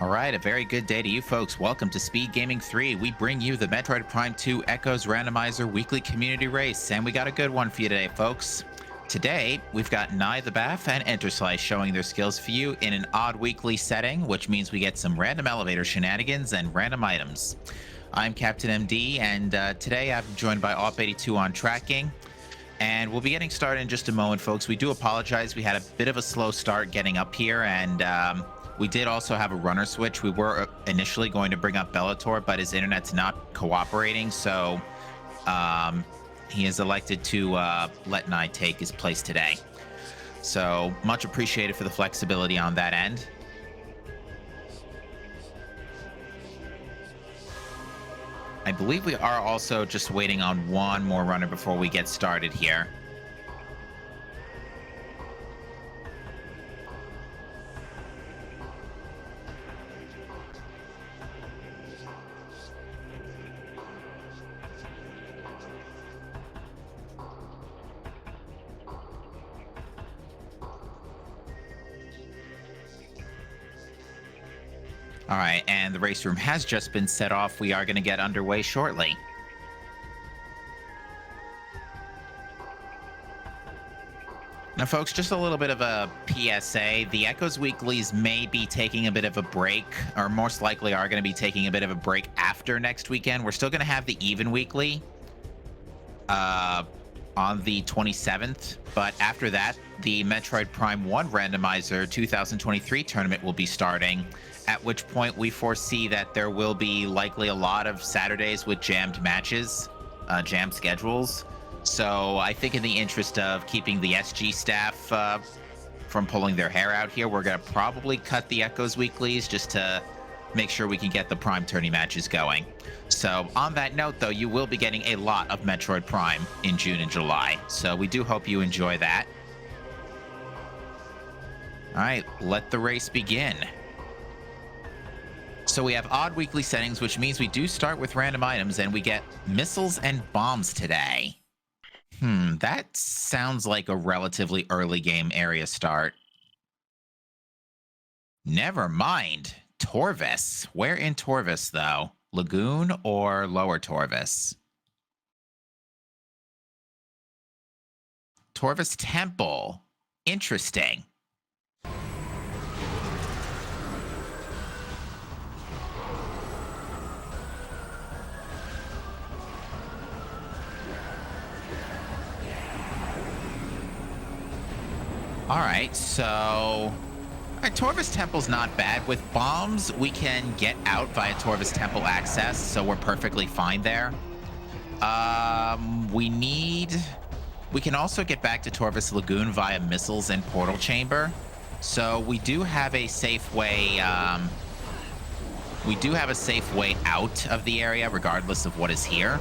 All right, a very good day to you folks. Welcome to Speed Gaming 3. We bring you the Metroid Prime 2 Echoes Randomizer weekly community race, and we got a good one for you today, folks. Today, we've got Nye the Bath and Enterslice showing their skills for you in an odd weekly setting, which means we get some random elevator shenanigans and random items. I'm Captain MD, and today I'm joined by Op82 on tracking. And we'll be getting started in just a moment, folks. We do apologize. We had a bit of a slow start getting up here, and we did also have a runner switch. We were initially going to bring up Bellator, but his internet's not cooperating, so he has elected to let Nye take his place today. So much appreciated for the flexibility on that end. I believe we are also just waiting on one more runner before we get started here. All right, and the race room has just been set off. We are going to get underway shortly. Now, folks, just a little bit of a PSA. The Echoes Weeklies may be taking a bit of a break, or most likely are going to be taking a bit of a break after next weekend. We're still going to have the Even Weekly on the 27th, but after that, the Metroid Prime 1 Randomizer 2023 tournament will be starting, at which point we foresee that there will be likely a lot of Saturdays with jammed matches, jammed schedules. So I think in the interest of keeping the SG staff from pulling their hair out here, we're going to probably cut the Echoes Weeklies just to make sure we can get the Prime tourney matches going. So on that note, though, you will be getting a lot of Metroid Prime in June and July. So we do hope you enjoy that. All right, let the race begin. So we have odd weekly settings, which means we do start with random items, and we get missiles and bombs today. That sounds like a relatively early game area start. Never mind. Torvis. Where in Torvis, though? Lagoon or Lower Torvis? Torvis Temple. Interesting. All right, so Torvis Temple's not bad. With bombs, we can get out via Torvis Temple access, so we're perfectly fine there. We can also get back to Torvis Lagoon via missiles and portal chamber. So we do have a safe way. We do have a safe way out of the area, regardless of what is here.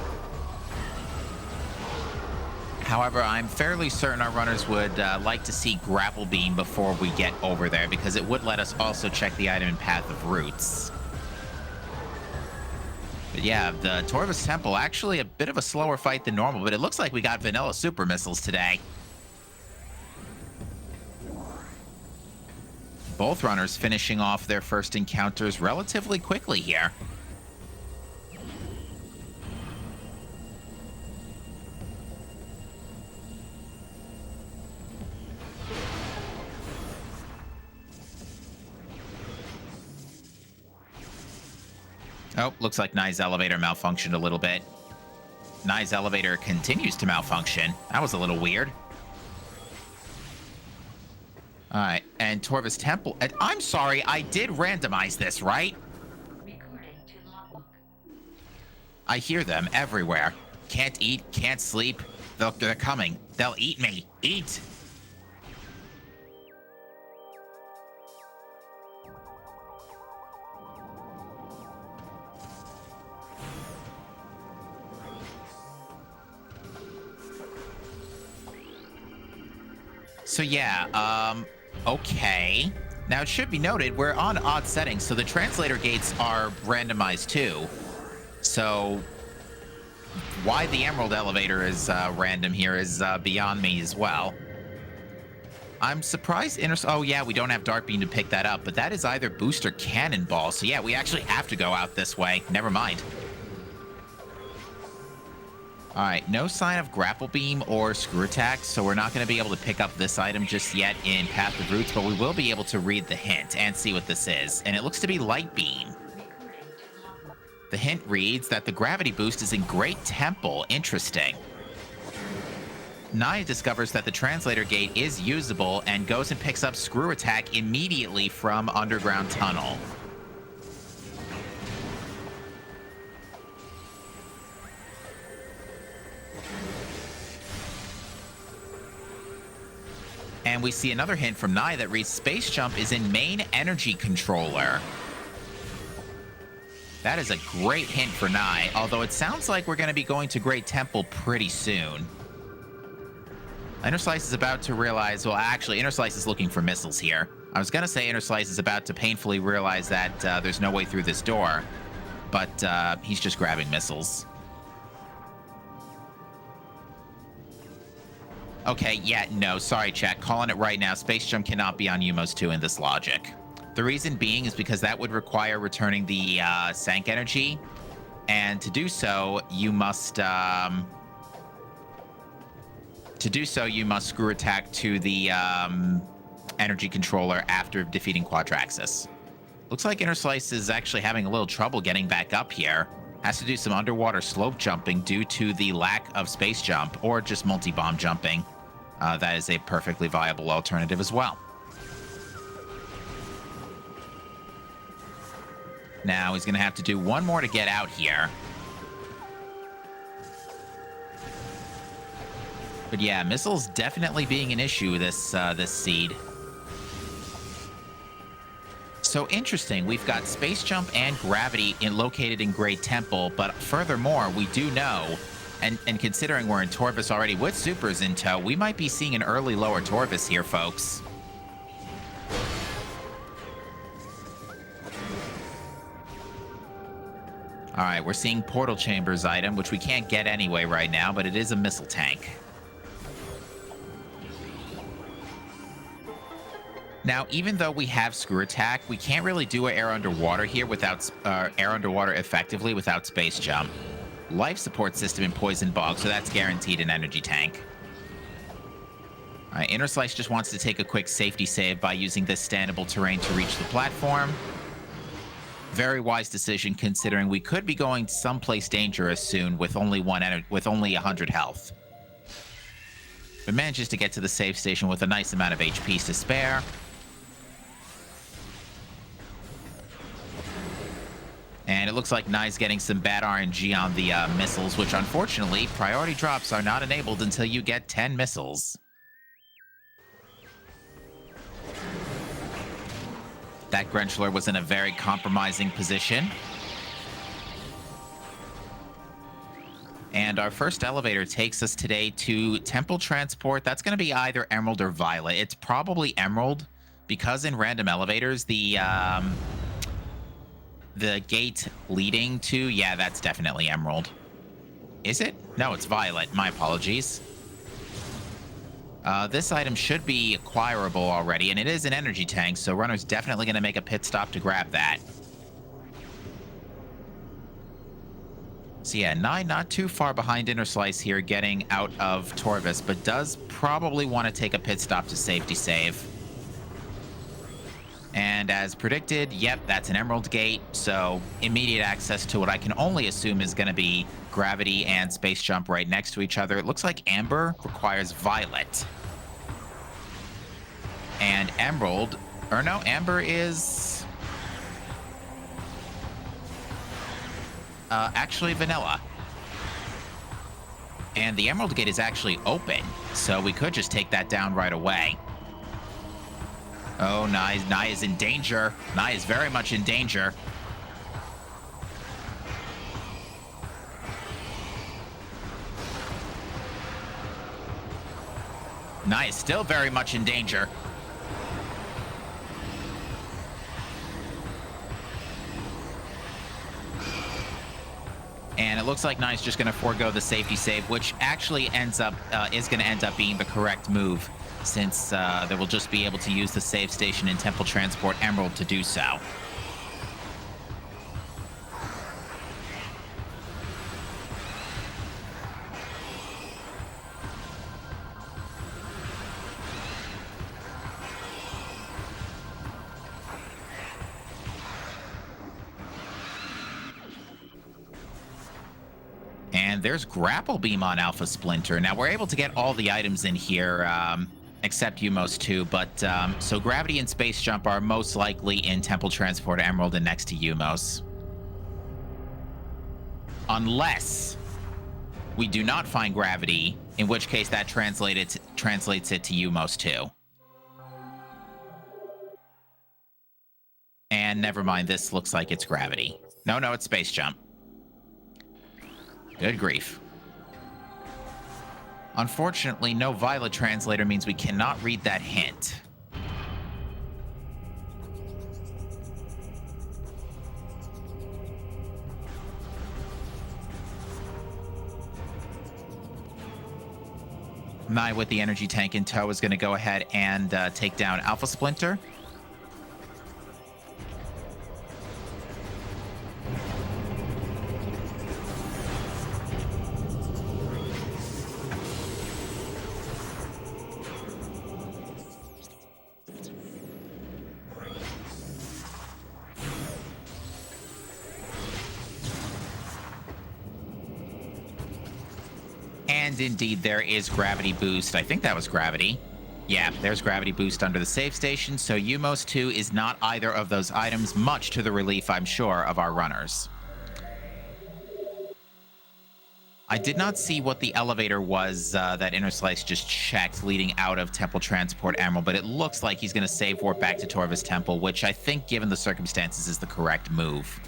However, I'm fairly certain our runners would like to see Grapple Beam before we get over there, because it would let us also check the item in Path of Roots. But yeah, the Torvis Temple, actually a bit of a slower fight than normal, but it looks like we got vanilla super missiles today. Both runners finishing off their first encounters relatively quickly here. Oh, looks like Nye's elevator malfunctioned a little bit. Nye's elevator continues to malfunction. That was a little weird. All right, and Torvis Temple. I'm sorry, I did randomize this, right? I hear them everywhere. Can't eat, can't sleep. They're coming. They'll eat me. Eat! So yeah, okay. Now it should be noted, we're on odd settings, so the translator gates are randomized too. So why the Emerald elevator is random here is beyond me as well. I'm surprised oh yeah, we don't have Dart Beam to pick that up, but that is either boost or cannonball. So yeah, we actually have to go out this way. Never mind. All right, no sign of grapple beam or screw attack, so we're not going to be able to pick up this item just yet in Path of Roots, but we will be able to read the hint and see what this is. And it looks to be light beam. The hint reads that the gravity boost is in Great Temple. Interesting. Naya discovers that the translator gate is usable and goes and picks up screw attack immediately from underground tunnel. And we see another hint from Naya that reads Space Jump is in main energy controller. That is a great hint for Naya, although it sounds like we're going to be going to Great Temple pretty soon. Inner Slice is about to realize, well, actually, Inner Slice is looking for missiles here. I was going to say Inner Slice is about to painfully realize that there's no way through this door, but he's just grabbing missiles. Okay, yeah, no, sorry, chat. Calling it right now. Space Jump cannot be on Umos 2 in this logic. The reason being is because that would require returning the Sank energy, and to do so, you must... you must screw attack to the energy controller after defeating Quadraxis. Looks like Inner Slice is actually having a little trouble getting back up here. Has to do some underwater slope jumping due to the lack of space jump, or just multi-bomb jumping. That is a perfectly viable alternative as well. Now he's going to have to do one more to get out here. But yeah, missiles definitely being an issue this seed. So interesting, we've got space jump and gravity located in Great Temple, but furthermore, we do know, and considering we're in Torvus already with supers in tow, we might be seeing an early lower Torvus here, folks. All right, we're seeing Portal Chambers item, which we can't get anyway right now, but it is a missile tank. Now, even though we have screw attack, we can't really do air underwater here without air underwater effectively without space jump. Life support system in Poison Bog, so that's guaranteed an energy tank. All right, Inner Slice just wants to take a quick safety save by using this standable terrain to reach the platform. Very wise decision, considering we could be going someplace dangerous soon with only 100 health. But manages to get to the save station with a nice amount of HPs to spare. And it looks like Nye's getting some bad RNG on the missiles, which unfortunately, priority drops are not enabled until you get 10 missiles. That Grenchler was in a very compromising position. And our first elevator takes us today to Temple Transport. That's going to be either Emerald or Violet. It's probably Emerald, because in random elevators, the gate leading to... Yeah, that's definitely Emerald. Is it? No, it's Violet. My apologies. This item should be acquirable already, and it is an energy tank, so Runner's definitely going to make a pit stop to grab that. So yeah, Nye not too far behind Inner Slice here, getting out of Torvus, but does probably want to take a pit stop to safety save. And as predicted, yep, that's an Emerald Gate, so immediate access to what I can only assume is going to be Gravity and Space Jump right next to each other. It looks like Amber requires Violet. And Emerald, or no, Amber is... actually Vanilla. And the Emerald Gate is actually open, so we could just take that down right away. Oh, Nye is in danger. Nye is very much in danger. Nye is still very much in danger. And it looks like Nye's just going to forego the safety save, which actually ends up is going to end up being the correct move. since they will just be able to use the save station in Temple Transport Emerald to do so. And there's Grapple Beam on Alpha Splinter. Now, we're able to get all the items in here, except Umos 2, but so Gravity and Space Jump are most likely in Temple Transport Emerald and next to Umos. Unless we do not find Gravity, in which case that translates it to Umos 2. And never mind, this looks like it's Gravity. No, it's Space Jump. Good grief. Unfortunately, no Violet translator means we cannot read that hint. Nye with the energy tank in tow is going to go ahead and take down Alpha Splinter. And indeed, there is Gravity Boost. I think that was Gravity. Yeah, there's Gravity Boost under the save station, so Umos 2 is not either of those items, much to the relief, I'm sure, of our runners. I did not see what the elevator was that Inner Slice just checked leading out of Temple Transport Emerald, but it looks like he's going to save warp back to Torvus Temple, which I think, given the circumstances, is the correct move.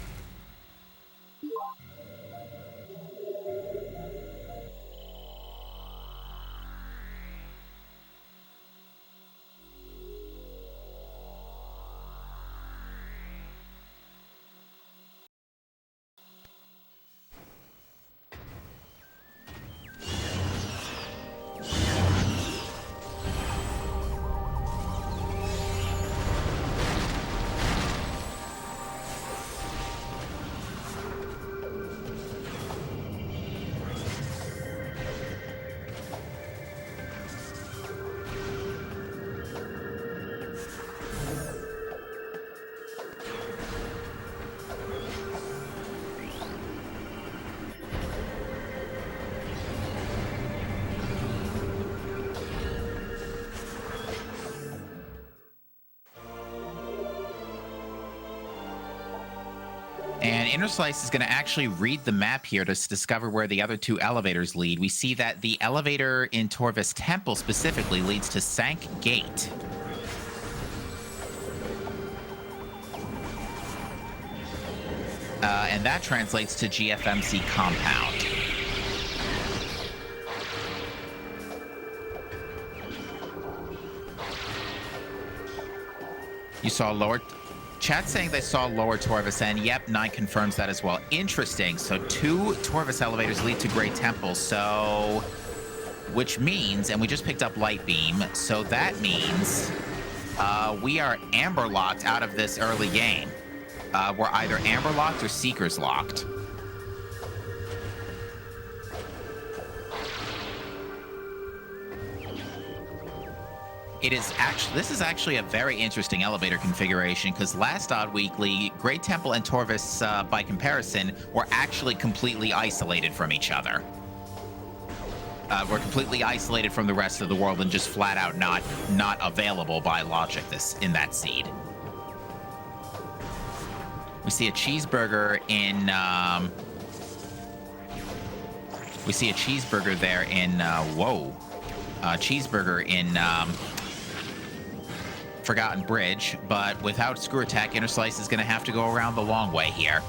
And Inner Slice is going to actually read the map here to discover where the other two elevators lead. We see that the elevator in Torvus Temple specifically leads to Sank Gate. And that translates to GFMC Compound. You saw lower... Chat saying they saw lower Torvus, and yep, Nye confirms that as well. Interesting. So 2 Torvus elevators lead to Great Temple, so... Which means, and we just picked up Light Beam, so that means we are Amber locked out of this early game. We're either Amber locked or Seekers locked. This is actually a very interesting elevator configuration, because last Odd Weekly, Great Temple and Torvus, by comparison, were actually completely isolated from each other. We're completely isolated from the rest of the world and just flat out not available by logic in that seed. We see a cheeseburger in... we see a cheeseburger there in... cheeseburger in... Forgotten Bridge, but without Screw Attack, Inner Slice is going to have to go around the long way here.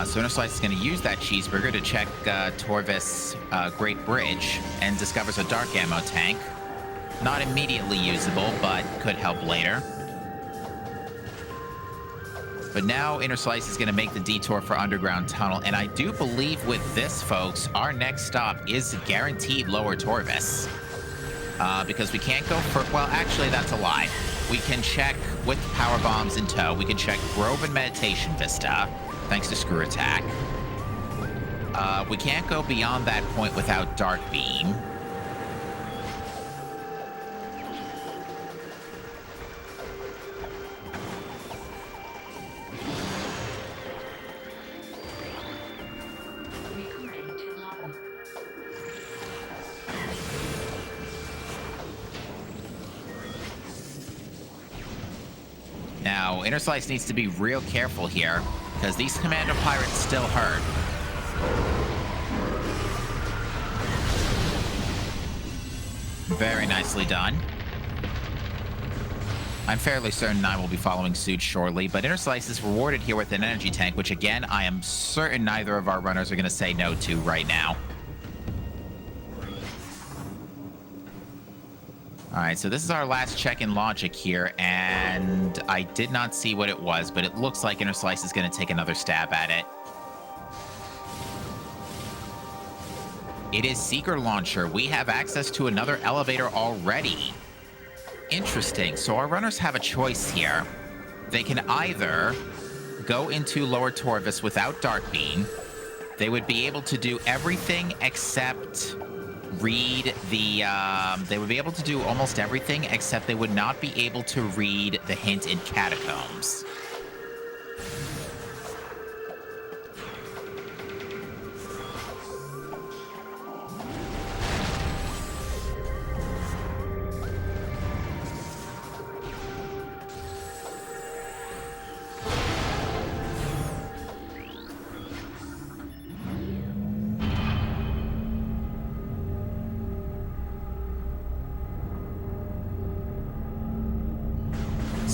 So Inner Slice is going to use that cheeseburger to check Torvus Great Bridge and discovers a Dark Ammo tank. Not immediately usable, but could help later. But now Inner Slice is going to make the detour for Underground Tunnel. And I do believe with this, folks, our next stop is guaranteed Lower Torvis. Because we can't go for... Well, actually, that's a lie. We can check with power bombs in tow. We can check Grove and Meditation Vista, thanks to Screw Attack. We can't go beyond that point without Dark Beam. Now, Inner Slice needs to be real careful here, because these Commando Pirates still hurt. Very nicely done. I'm fairly certain I will be following suit shortly, but Inner Slice is rewarded here with an energy tank, which again, I am certain neither of our runners are going to say no to right now. All right, so this is our last check in logic here, and I did not see what it was, but it looks like Inner Slice is going to take another stab at it. It is Seeker Launcher. We have access to another elevator already. Interesting. So our runners have a choice here. They can either go into Lower Torvis without Dark Beam. They would be able to do everything except read the... they would be able to do almost everything, except they would not be able to read the hint in Catacombs.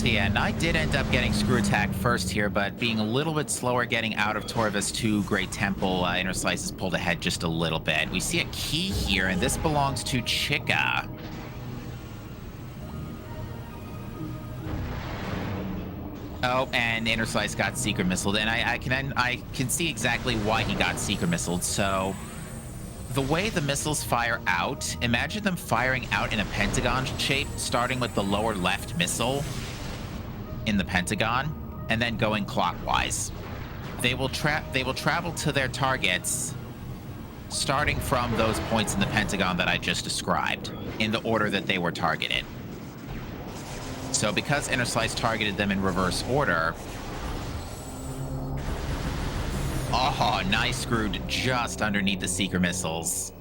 Yeah, and I did end up getting Screw Attack first here, but being a little bit slower getting out of Torvis to Great Temple, Inner Slice has pulled ahead just a little bit. We see a key here, and this belongs to Chica. Oh, and Inner Slice got Secret Missiled, and I can see exactly why he got Secret Missiled. So the way the missiles fire out, imagine them firing out in a pentagon shape, starting with the lower left missile in the pentagon, and then going clockwise. They will travel to their targets, starting from those points in the pentagon that I just described, in the order that they were targeted. So because Inner Slice targeted them in reverse order... Oh, nice screwed just underneath the Seeker missiles.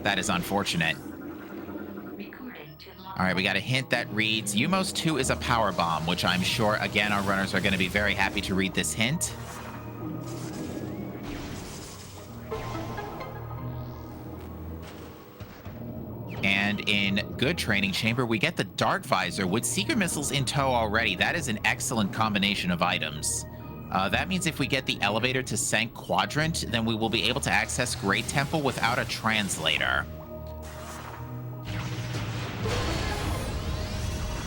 That is unfortunate. All right, we got a hint that reads, Umos 2 is a power bomb, which I'm sure, again, our runners are going to be very happy to read this hint. And in Good Training Chamber, we get the Dark Visor with Seeker Missiles in tow already. That is an excellent combination of items. That means if we get the elevator to Sank Quadrant, then we will be able to access Great Temple without a translator.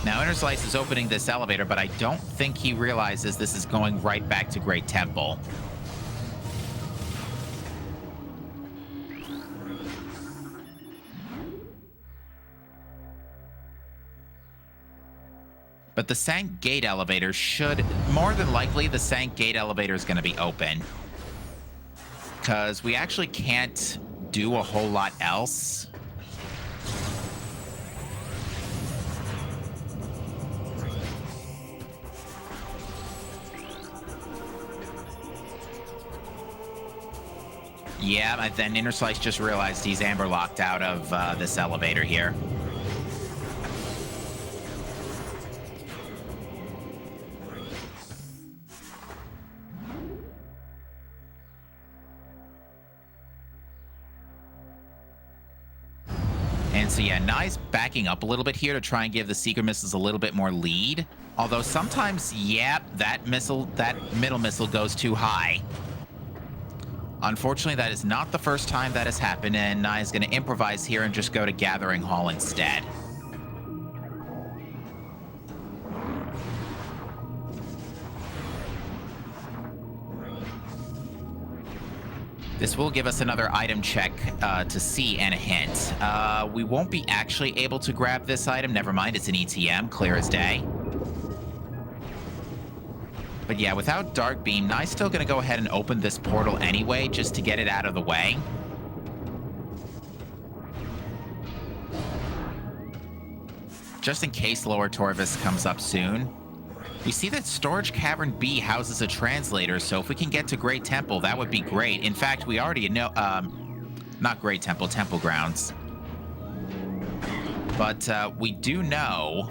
Now, Inner Slice is opening this elevator, but I don't think he realizes this is going right back to Great Temple. But the Sank Gate elevator should, more than likely, the Sank Gate elevator is going to be open. Because we actually can't do a whole lot else. Yeah, then Inner Slice just realized he's amber locked out of this elevator here. And so yeah, Nye's backing up a little bit here to try and give the Seeker missiles a little bit more lead. Although sometimes, yeah, that middle missile goes too high. Unfortunately, that is not the first time that has happened, and Nye is going to improvise here and just go to Gathering Hall instead. This will give us another item check to see and a hint. We won't be actually able to grab this item. Never mind, it's an ETM, clear as day. But yeah, without Dark Beam, Nye's still going to go ahead and open this portal anyway, just to get it out of the way. Just in case Lower Torvis comes up soon. We see that Storage Cavern B houses a translator, so if we can get to Great Temple, that would be great. In fact, we already know, not Great Temple, Temple Grounds. But we do know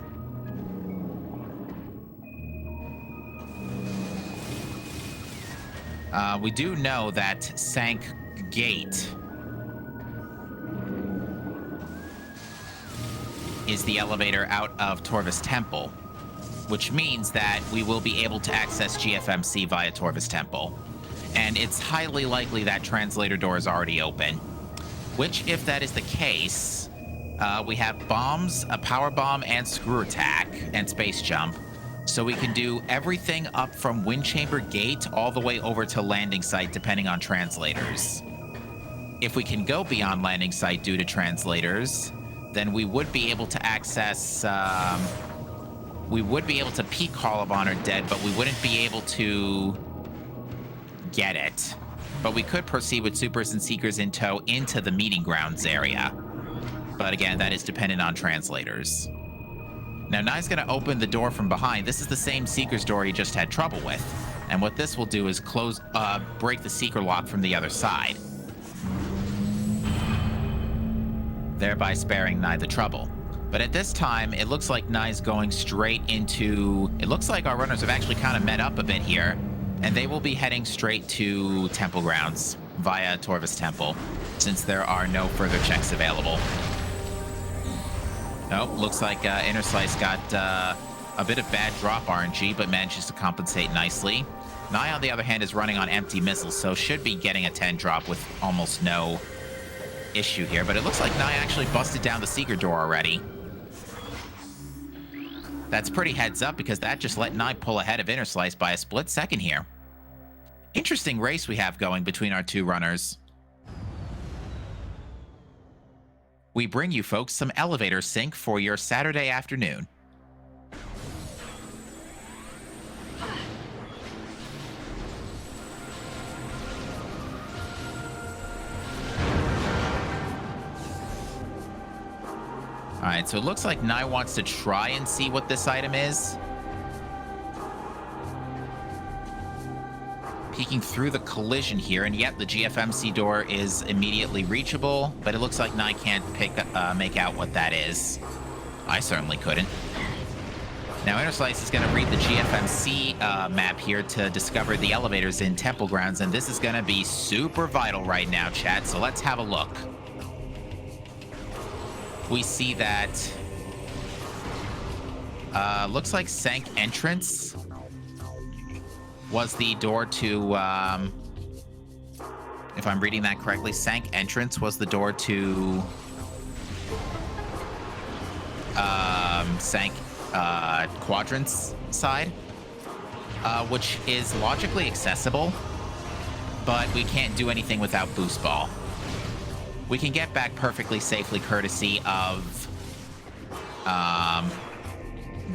that Sank Gate is the elevator out of Torvis Temple, which means that we will be able to access GFMC via Torvis Temple. And it's highly likely that translator door is already open, which, if that is the case, we have bombs, a power bomb, and screw attack, and space jump. So we can do everything up from Wind Chamber Gate all the way over to landing site, depending on translators. If we can go beyond landing site due to translators, then we would be able to access, we would be able to peek Hall of Honor Dead, but we wouldn't be able to get it. But we could proceed with Supers and Seekers in tow into the meeting grounds area. But again, that is dependent on translators. Now, Nye's going to open the door from behind. This is the same Seeker's door he just had trouble with. And what this will do is break the Seeker lock from the other side, thereby sparing Nye the trouble. But at this time, it looks like Nye's going straight into... It looks like our runners have actually kind of met up a bit here, and they will be heading straight to Temple Grounds via Torvis Temple, since there are no further checks available. Nope, looks like Inner Slice got a bit of bad drop RNG, but manages to compensate nicely. Nye, on the other hand, is running on empty missiles, so should be getting a 10 drop with almost no issue here. But it looks like Nye actually busted down the Seeker door already. That's pretty heads up, because that just let Nye pull ahead of Inner Slice by a split second here. Interesting race we have going between our two runners. We bring you folks some elevator sync for your Saturday afternoon. All right, so it looks like Nye wants to try and see what this item is. Peeking through the collision here, and yet the GFMC door is immediately reachable, but it looks like Nye can't make out what that is. I certainly couldn't. Now, Inner Slice is going to read the GFMC map here to discover the elevators in Temple Grounds, and this is going to be super vital right now, chat, so let's have a look. We see that looks like Sank Entrance was the door to, if I'm reading that correctly, Sank Entrance was the door to Sank Quadrant's side, which is logically accessible, but we can't do anything without Boost Ball. We can get back perfectly safely courtesy of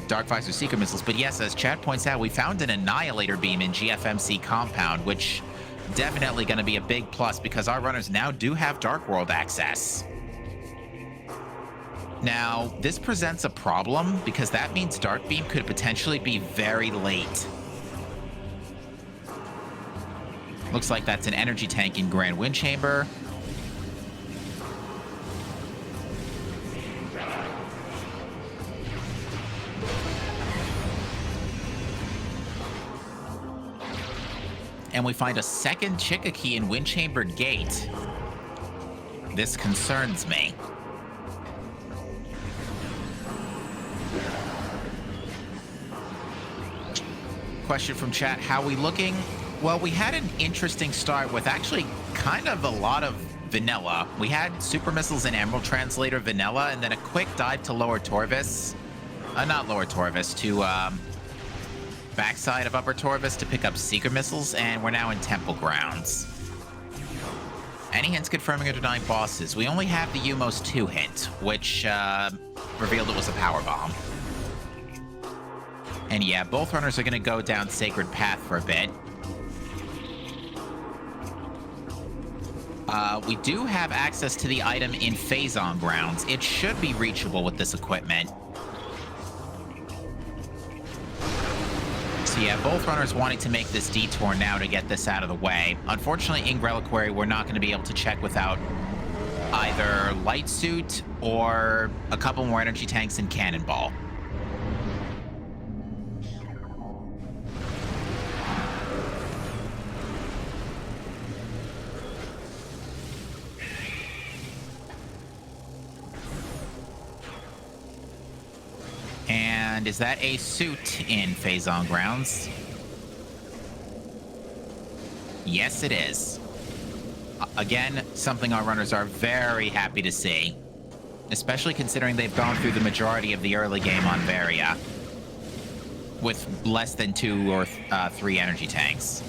Dark Visor Seeker missiles, but yes, as Chad points out, we found an Annihilator Beam in GFMC Compound, which definitely going to be a big plus because our runners now do have Dark World access. Now, this presents a problem because that means Dark Beam could potentially be very late. Looks like that's an energy tank in Grand Wind Chamber. And we find a second Chicka key in Wind Chamber Gate. This concerns me. Question from chat, how we looking? Well, we had an interesting start with actually kind of a lot of vanilla. We had Super Missiles and Emerald Translator vanilla, and then a quick dive to Lower Torvis. Not Lower Torvis, to backside of Upper Torvis to pick up Seeker Missiles, and we're now in Temple Grounds. Any hints confirming or denying bosses? We only have the Umos 2 hint, which revealed it was a power bomb. And yeah, both runners are going to go down Sacred Path for a bit. We do have access to the item in Phazon Grounds. It should be reachable with this equipment. So yeah, both runners wanting to make this detour now to get this out of the way. Unfortunately, in Reliquary, we're not going to be able to check without either Light Suit or a couple more energy tanks and Cannonball. And is that a suit in Phazon Grounds? Yes, it is. Again, something our runners are very happy to see, especially considering they've gone through the majority of the early game on Varia with less than 2 or 3 energy tanks.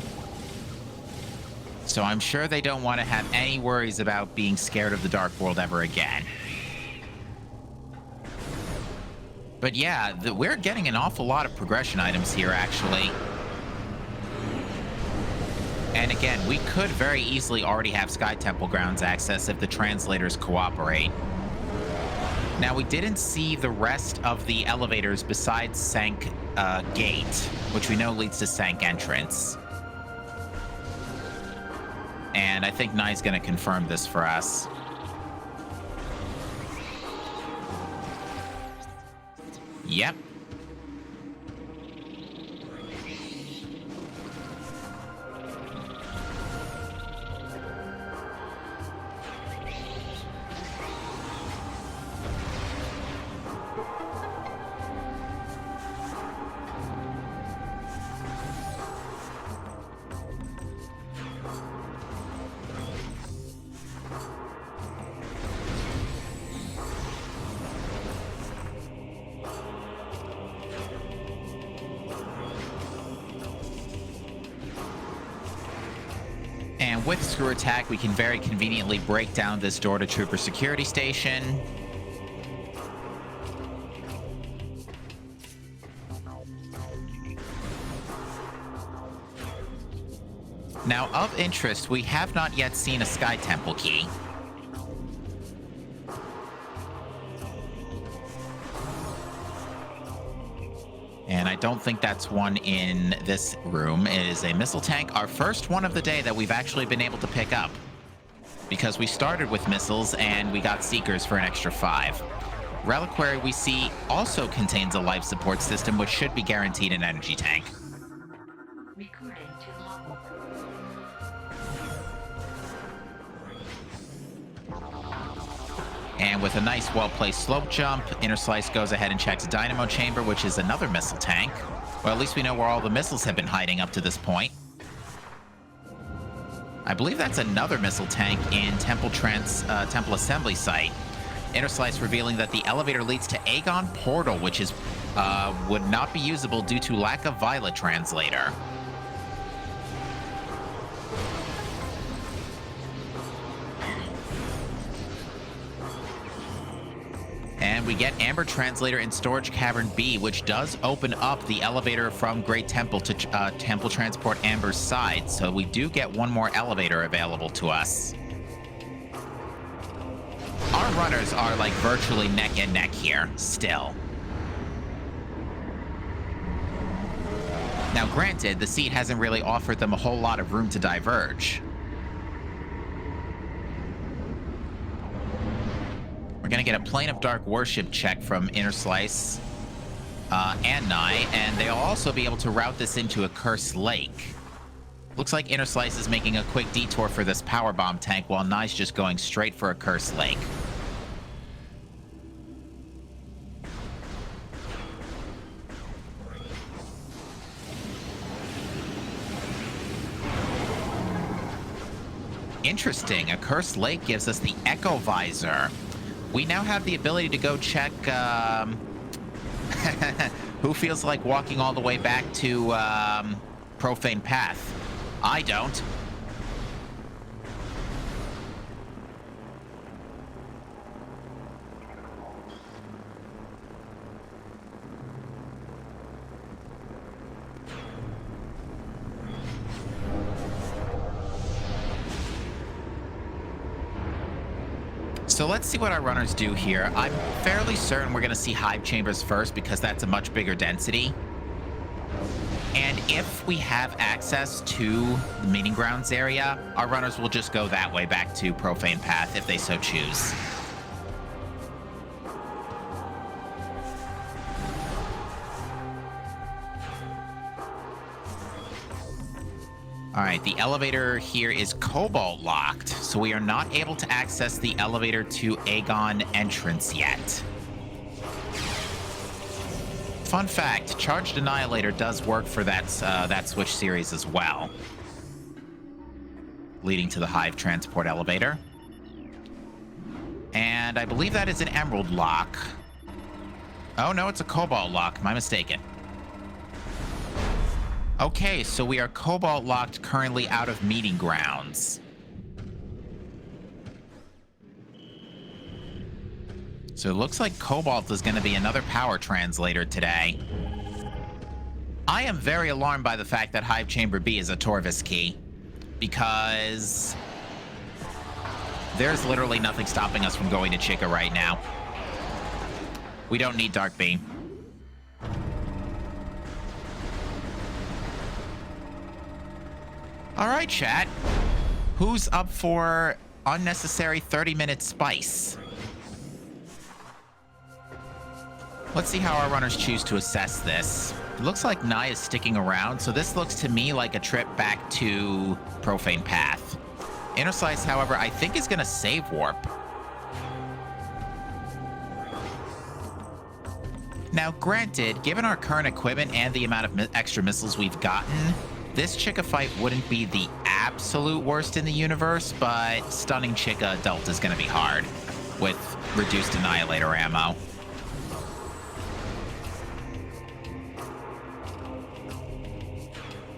So I'm sure they don't want to have any worries about being scared of the Dark World ever again. But yeah, we're getting an awful lot of progression items here, actually. And again, we could very easily already have Sky Temple Grounds access if the translators cooperate. Now, we didn't see the rest of the elevators besides Sank Gate, which we know leads to Sank Entrance. And I think Nai's going to confirm this for us. Yep. And with Screw Attack, we can very conveniently break down this door to Trooper Security Station. Now, of interest, we have not yet seen a Sky Temple key. And I don't think that's one in this room. It is a missile tank, our first one of the day that we've actually been able to pick up. Because we started with missiles and we got Seekers for an extra 5. Reliquary we see also contains a life support system, which should be guaranteed an energy tank. And with a nice, well-placed slope jump, Inner Slice goes ahead and checks Dynamo Chamber, which is another missile tank. Well, at least we know where all the missiles have been hiding up to this point. I believe that's another missile tank in Temple Assembly Site. Inner Slice revealing that the elevator leads to Aegon Portal, which is would not be usable due to lack of Violet Translator. And we get Amber Translator in Storage Cavern B, which does open up the elevator from Great Temple to Temple Transport Amber's side. So we do get one more elevator available to us. Our runners are like virtually neck and neck here, still. Now, granted, the seat hasn't really offered them a whole lot of room to diverge. We're going to get a Plane of Dark Worship check from Inner Slice and Nai, and they'll also be able to route this into a Cursed Lake. Looks like Inner Slice is making a quick detour for this Power Bomb tank, while Nai's just going straight for a Cursed Lake. Interesting. A Cursed Lake gives us the Echo Visor. We now have the ability to go check who feels like walking all the way back to Profane Path. I don't. So let's see what our runners do here. I'm fairly certain we're going to see hive chambers first because that's a much bigger density. And if we have access to the meeting grounds area, our runners will just go that way back to Profane Path if they so choose. All right, the elevator here is cobalt locked, so we are not able to access the elevator to Aegon entrance yet. Fun fact, Charged Annihilator does work for that Switch series as well. Leading to the Hive transport elevator. And I believe that is an emerald lock. Oh no, it's a cobalt lock, am I mistaken? Okay, so we are cobalt locked currently out of meeting grounds. So it looks like cobalt is going to be another power translator today. I am very alarmed by the fact that Hive Chamber B is a Torvis key, because there's literally nothing stopping us from going to Chica right now. We don't need Dark Beam. All right, chat. Who's up for unnecessary 30-minute spice? Let's see how our runners choose to assess this. It looks like Nye is sticking around, so this looks to me like a trip back to Profane Path. Inner Slice, however, I think is going to save warp. Now, granted, given our current equipment and the amount of extra missiles we've gotten, this Chica fight wouldn't be the absolute worst in the universe, but stunning Chica adult is going to be hard with reduced Annihilator ammo.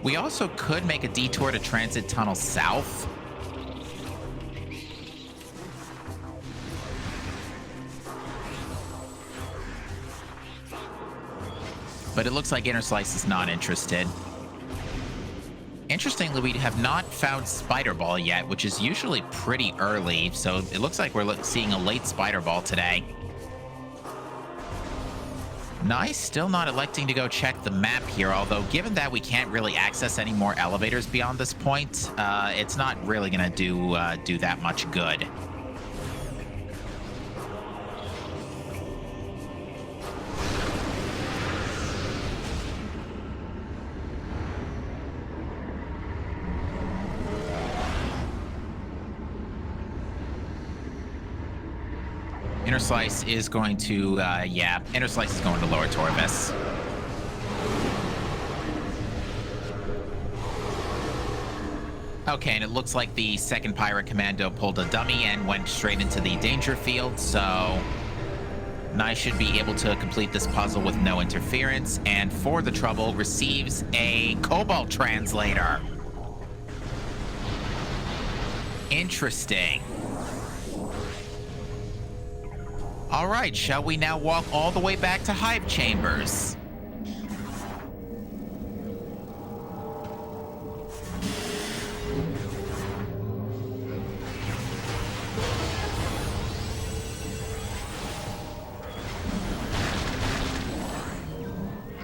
We also could make a detour to Transit Tunnel South. But it looks like Inner Slice is not interested. Interestingly, we have not found Spider Ball yet, which is usually pretty early, so it looks like we're seeing a late Spider Ball today. Nice, still not electing to go check the map here, although given that we can't really access any more elevators beyond this point, it's not really going to do that much good. Inner Slice is going to, yeah, Inner Slice is going to lower Torvis. Okay, and it looks like the second Pirate Commando pulled a dummy and went straight into the danger field, so Nye should be able to complete this puzzle with no interference, and for the trouble, receives a Cobalt Translator. Interesting. All right, shall we now walk all the way back to Hive Chambers?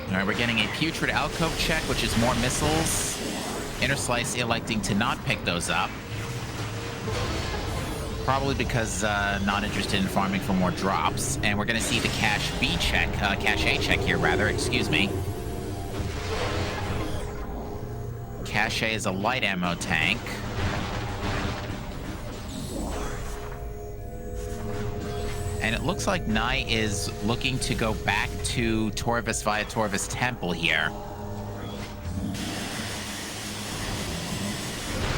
All right, we're getting a Putrid Alcove check, which is more missiles. Inner Slice electing to not pick those up. Probably because not interested in farming for more drops. And we're going to see the Cache B check, Cache A check here, rather, excuse me. Cache A is a light ammo tank. And it looks like Nye is looking to go back to Torvis via Torvis Temple here.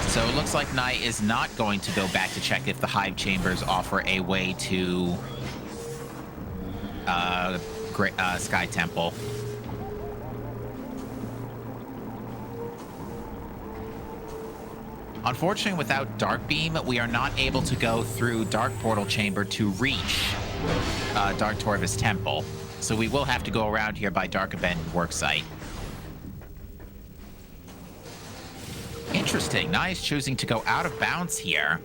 So it looks like Nye is not going to go back to check if the Hive Chambers offer a way to Sky Temple. Unfortunately, without Dark Beam, we are not able to go through Dark Portal Chamber to reach Dark Torvis Temple. So we will have to go around here by Dark Abandoned Worksite. Interesting. Nye is choosing to go out of bounds here.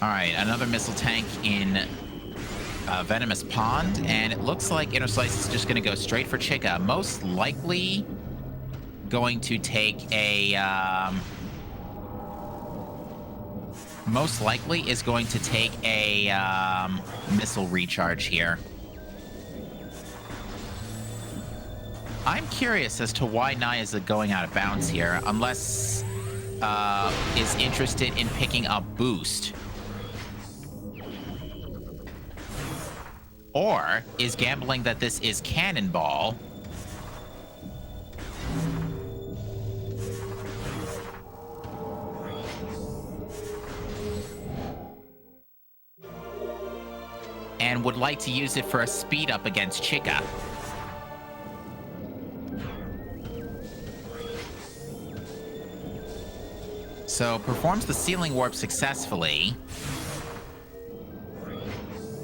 All right, another missile tank in Venomous Pond, and it looks like Inner Slice is just going to go straight for Chica. Most likely going to take a... most likely is going to take a missile recharge here. I'm curious as to why Nye is going out of bounds here, unless is interested in picking up Boost. Or is gambling that this is Cannonball. And would like to use it for a speed up against Chica. So performs the ceiling warp successfully.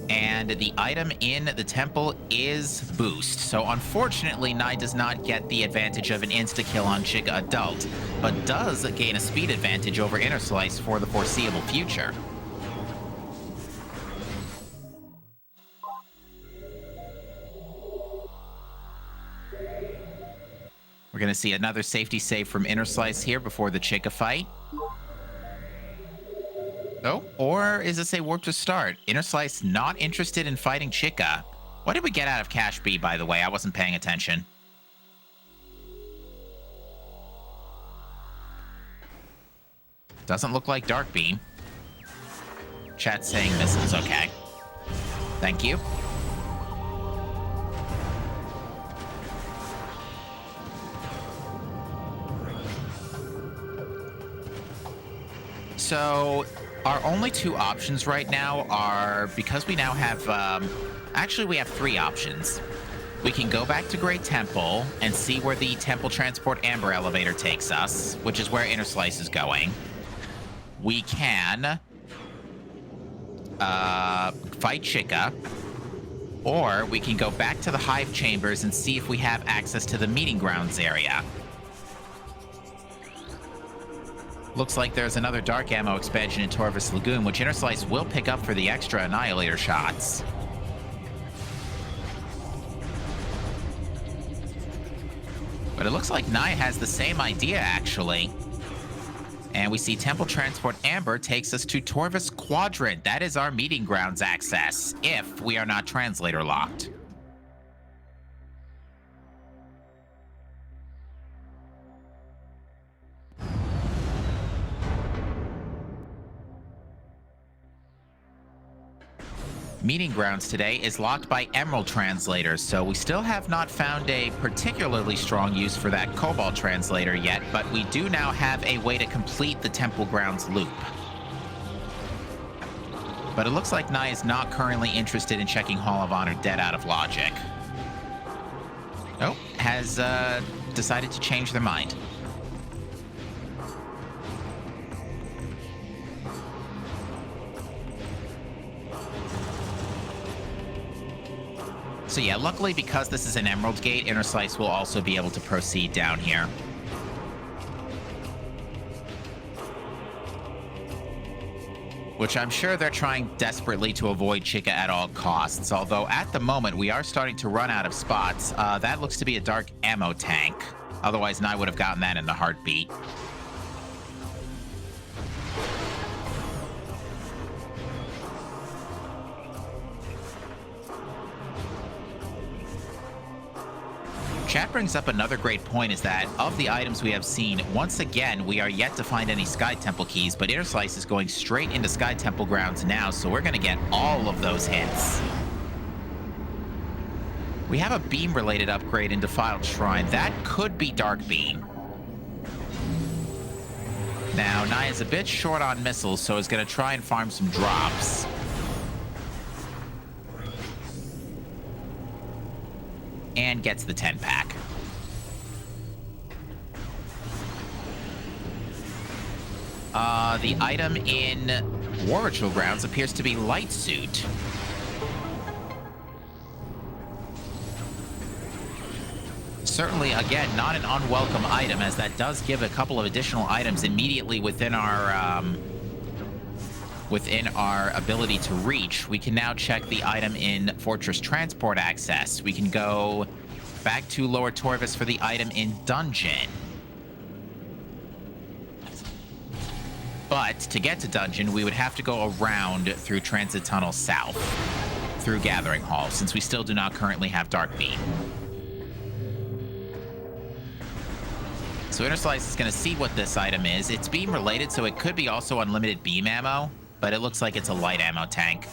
And the item in the temple is Boost. So unfortunately, Nye does not get the advantage of an insta-kill on Chica Adult, but does gain a speed advantage over Inner Slice for the foreseeable future. We're going to see another safety save from Inner Slice here before the Chica fight. Oh, or is this a warp to start? Inner Slice not interested in fighting Chica. What did we get out of Cash B, by the way? I wasn't paying attention. Doesn't look like Dark Beam. Chat saying missiles, okay. Thank you. So our only two options right now are, because we now have, actually we have three options. We can go back to Great Temple and see where the Temple Transport Amber Elevator takes us, which is where Inner Slice is going. We can fight Chica, or we can go back to the Hive Chambers and see if we have access to the Meeting Grounds area. Looks like there's another Dark Ammo expansion in Torvus Lagoon, which Inner Slice will pick up for the extra Annihilator shots. But it looks like Nye has the same idea, actually. And we see Temple Transport Amber takes us to Torvus Quadrant. That is our Meeting Grounds access, if we are not translator locked. Meeting Grounds today is locked by Emerald Translators, so we still have not found a particularly strong use for that Cobalt Translator yet, but we do now have a way to complete the Temple Grounds loop. But it looks like Nye is not currently interested in checking Hall of Honor dead out of logic. Oh, has decided to change their mind. So yeah, luckily because this is an Emerald Gate, Inner Slice will also be able to proceed down here. Which I'm sure they're trying desperately to avoid Chica at all costs, although at the moment we are starting to run out of spots. That looks to be a Dark Ammo tank. Otherwise, Nye would have gotten that in the heartbeat. Chat brings up another great point, is that of the items we have seen, once again, we are yet to find any Sky Temple keys, but Inner Slice is going straight into Sky Temple grounds now, so we're going to get all of those hits. We have a beam-related upgrade in Defiled Shrine. That could be Dark Beam. Now, Nye is a bit short on missiles, so is going to try and farm some drops. And gets the 10-pack. The item in War Ritual Grounds appears to be Light Suit. Certainly, again, not an unwelcome item, as that does give a couple of additional items immediately within our within our ability to reach, we can now check the item in Fortress Transport Access. We can go back to Lower Torvis for the item in Dungeon. But to get to Dungeon, we would have to go around through Transit Tunnel South, through Gathering Hall, since we still do not currently have Dark Beam. So Interslice is going to see what this item is. It's beam related, so it could be also unlimited beam ammo, but it looks like it's a light ammo tank.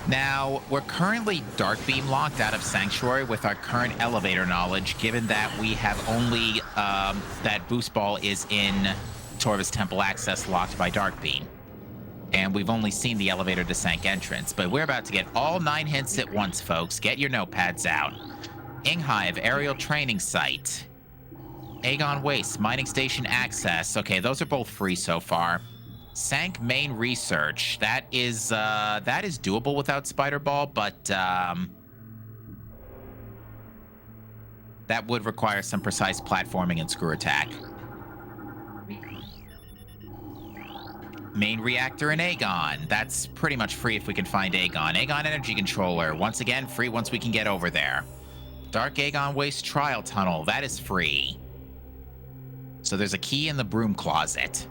Now, we're currently Dark Beam locked out of Sanctuary with our current elevator knowledge, given that we have only that boost ball is in Torvis Temple Access locked by Dark Beam. And we've only seen the elevator to Sank entrance, but we're about to get all 9 hints at once, folks. Get your notepads out. Inghive Aerial Training Site. Aegon Waste Mining Station Access. Okay, those are both free so far. Sank Main Research. That is doable without Spider Ball, but that would require some precise platforming and screw attack. Main Reactor in Aegon. That's pretty much free if we can find Aegon. Aegon Energy Controller. Once again, free once we can get over there. Dark Aegon Waste Trial Tunnel. That is free. So there's a key in the broom closet.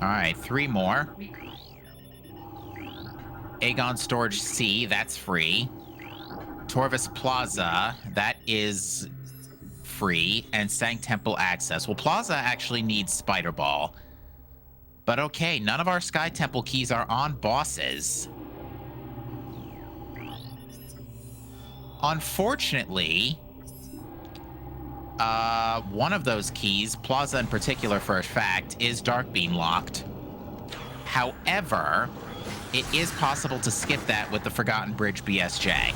All right, 3 more. Aegon Storage C, that's free. Torvis Plaza, that is free. And Sank Temple Access. Well, Plaza actually needs Spider Ball. But okay, none of our Sky Temple keys are on bosses. Unfortunately, one of those keys, Plaza in particular for a fact, is Dark Beam locked. However, it is possible to skip that with the Forgotten Bridge BSJ.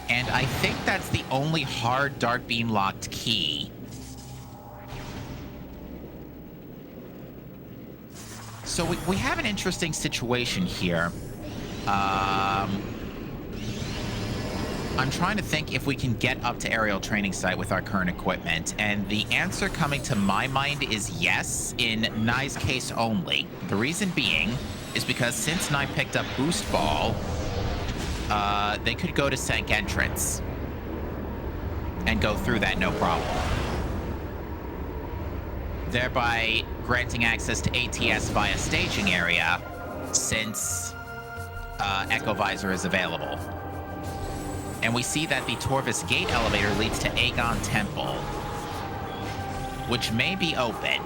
And I think that's the only hard Dark Beam locked key. So we have an interesting situation here. I'm trying to think if we can get up to Aerial Training Site with our current equipment, and the answer coming to my mind is yes, in Nye's case only. The reason being is because since Nye picked up Boost Ball, they could go to Sank Entrance and go through that no problem, thereby granting access to ATS via staging area since Echo Visor is available. And we see that the Torvis Gate elevator leads to Aegon Temple, which may be open.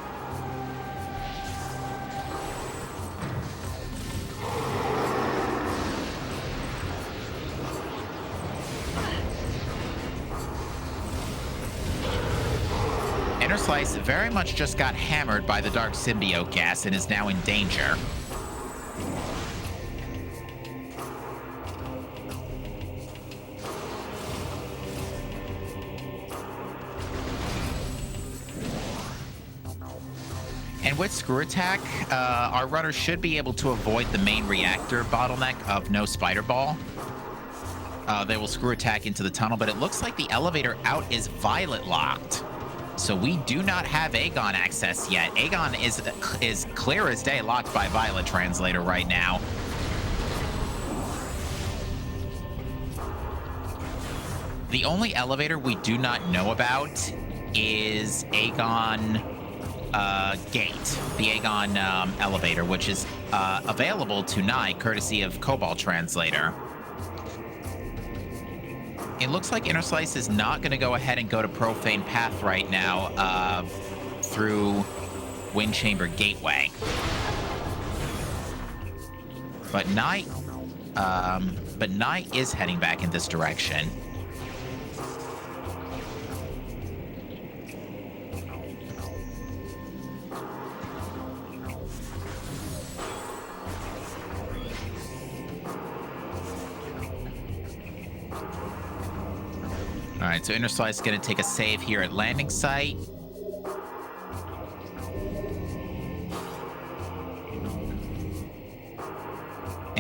Interslice very much just got hammered by the Dark Symbiote gas and is now in danger. And with Screw Attack, our runner should be able to avoid the main reactor bottleneck of no Spider Ball. They will Screw Attack into the tunnel, but it looks like the elevator out is Violet locked. So we do not have Aegon access yet. Aegon is clear as day locked by Violet Translator right now. The only elevator we do not know about is Aegon Gate, the Aegon elevator, which is available to Nye, courtesy of Cobalt Translator. It looks like Interslice is not going to go ahead and go to Profane Path right now through Wind Chamber Gateway. But Nye is heading back in this direction. All right, so Interslice is going to take a save here at landing site.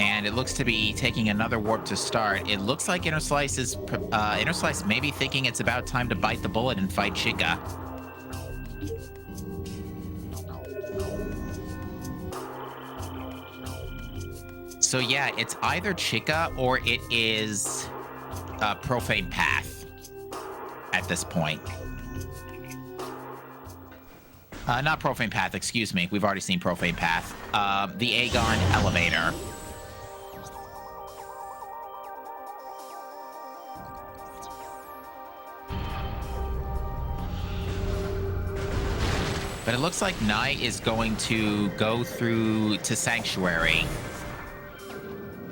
And it looks to be taking another warp to start. It looks like Inner Slice is maybe thinking it's about time to bite the bullet and fight Chica. So yeah, it's either Chica or it is Profane Path at this point. Not Profane Path, excuse me. We've already seen Profane Path. The Aegon Elevator. But it looks like Nye is going to go through to Sanctuary.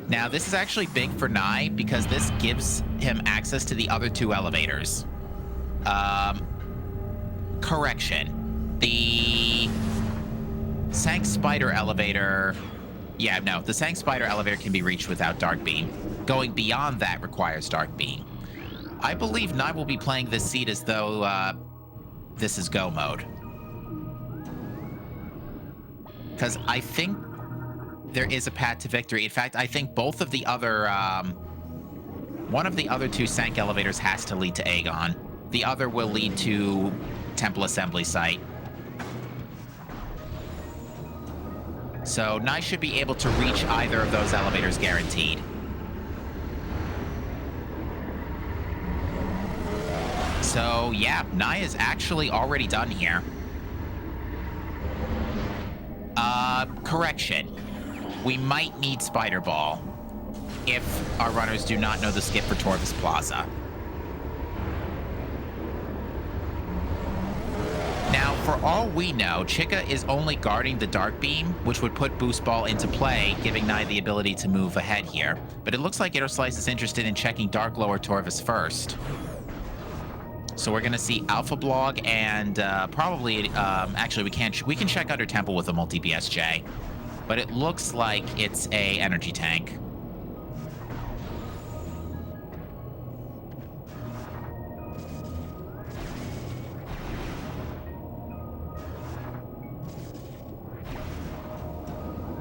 Now, this is actually big for Nye because this gives him access to the other two elevators. Correction. The Sank Spider elevator... Yeah, no. The Sank Spider elevator can be reached without Dark Beam. Going beyond that requires Dark Beam. I believe Nye will be playing this seat as though this is go mode. Because I think there is a path to victory. In fact, I think both of the other... one of the other two Sank elevators has to lead to Aegon. The other will lead to Temple Assembly Site. So Nye should be able to reach either of those elevators guaranteed. So yeah, Nye is actually already done here. Correction. We might need Spider Ball if our runners do not know the skip for Torvis Plaza. Now, for all we know, Chica is only guarding the Dark Beam, which would put Boost Ball into play, giving Nye the ability to move ahead here. But it looks like Inner Slice is interested in checking Dark Lower Torvis first. So we're going to see Alpha Blog and probably, actually we can check under Temple with a multi-BSJ. But it looks like it's a energy tank.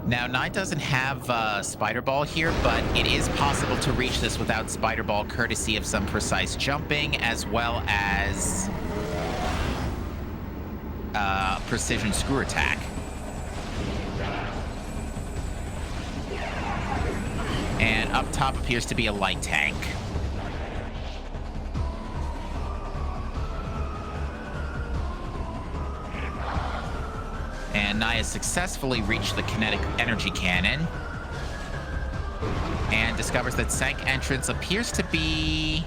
Now, Nye doesn't have Spider Ball here, but it is possible to reach this without Spider Ball, courtesy of some precise jumping, as well as precision screw attack. And up top appears to be a light tank. And Nye has successfully reached the kinetic energy cannon and discovers that Sank entrance appears to be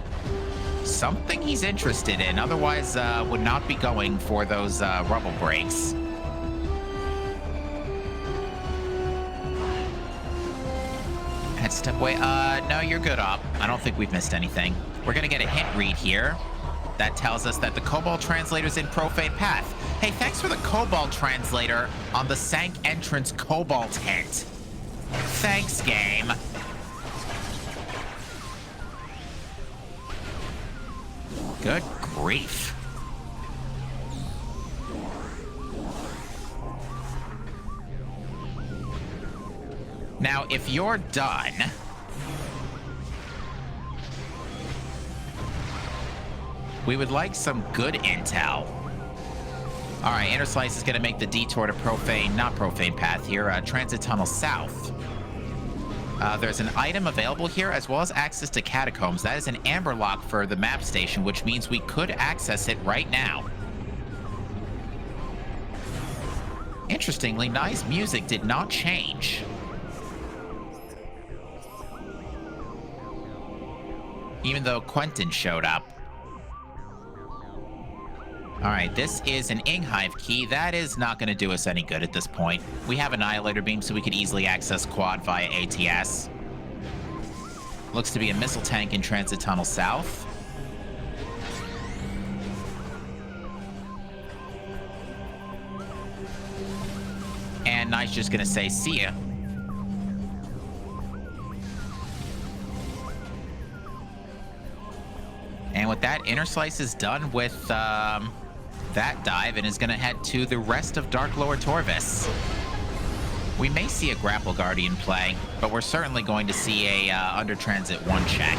something he's interested in. Otherwise, would not be going for those rubble breaks. Head step away. No, you're good, Op. I don't think we've missed anything. We're gonna get a hint read here. That tells us that the Cobalt Translator's in Profane Path. Hey, thanks for the Cobalt Translator on the Sank entrance Cobalt hint. Thanks, game. Good grief. Now, if you're done... we would like some good intel. All right, Inner Slice is going to make the detour to not Profane Path here, Transit Tunnel South. There's an item available here, as well as access to Catacombs. That is an amber lock for the map station, which means we could access it right now. Interestingly, Nye's music did not change. Even though Quentin showed up. All right, this is an Inghive key. That is not going to do us any good at this point. We have Annihilator Beam, so we could easily access Quad via ATS. Looks to be a missile tank in Transit Tunnel South. And Nye's just going to say, see ya. And with that, Inner Slice is done with that dive and is going to head to the rest of Dark Lower Torvis. We may see a Grapple Guardian play, but we're certainly going to see a Under Transit 1 check.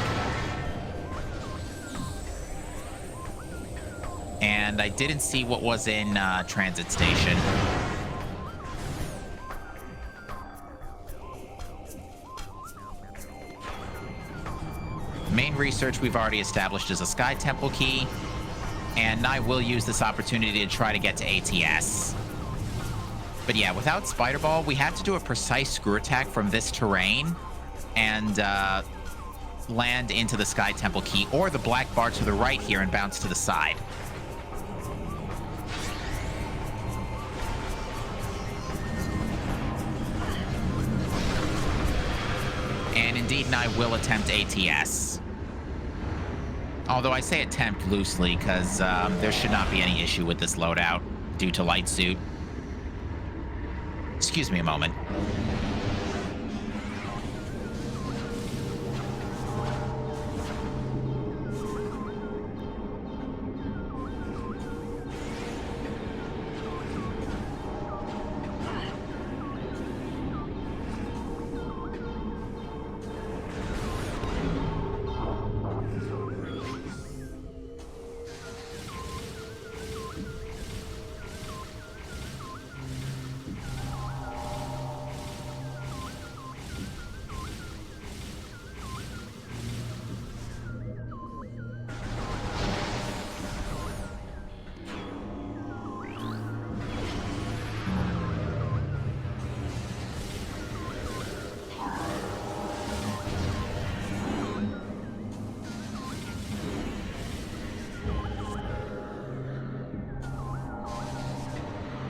And I didn't see what was in Transit Station. Main research we've already established is a Sky Temple key, and I will use this opportunity to try to get to ATS. But yeah, without Spider Ball, we have to do a precise screw attack from this terrain and land into the Sky Temple key or the black bar to the right here and bounce to the side. And indeed, I will attempt ATS. Although I say attempt loosely, because there should not be any issue with this loadout due to Light Suit. Excuse me a moment.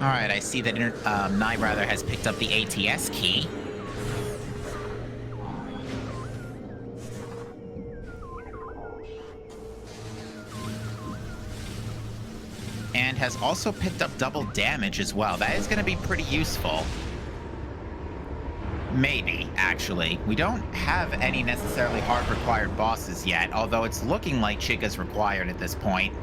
All right, I see that Nye rather has picked up the ATS key. And has also picked up double damage as well. That is going to be pretty useful. Maybe, actually. We don't have any necessarily hard required bosses yet, although it's looking like Chica's required at this point.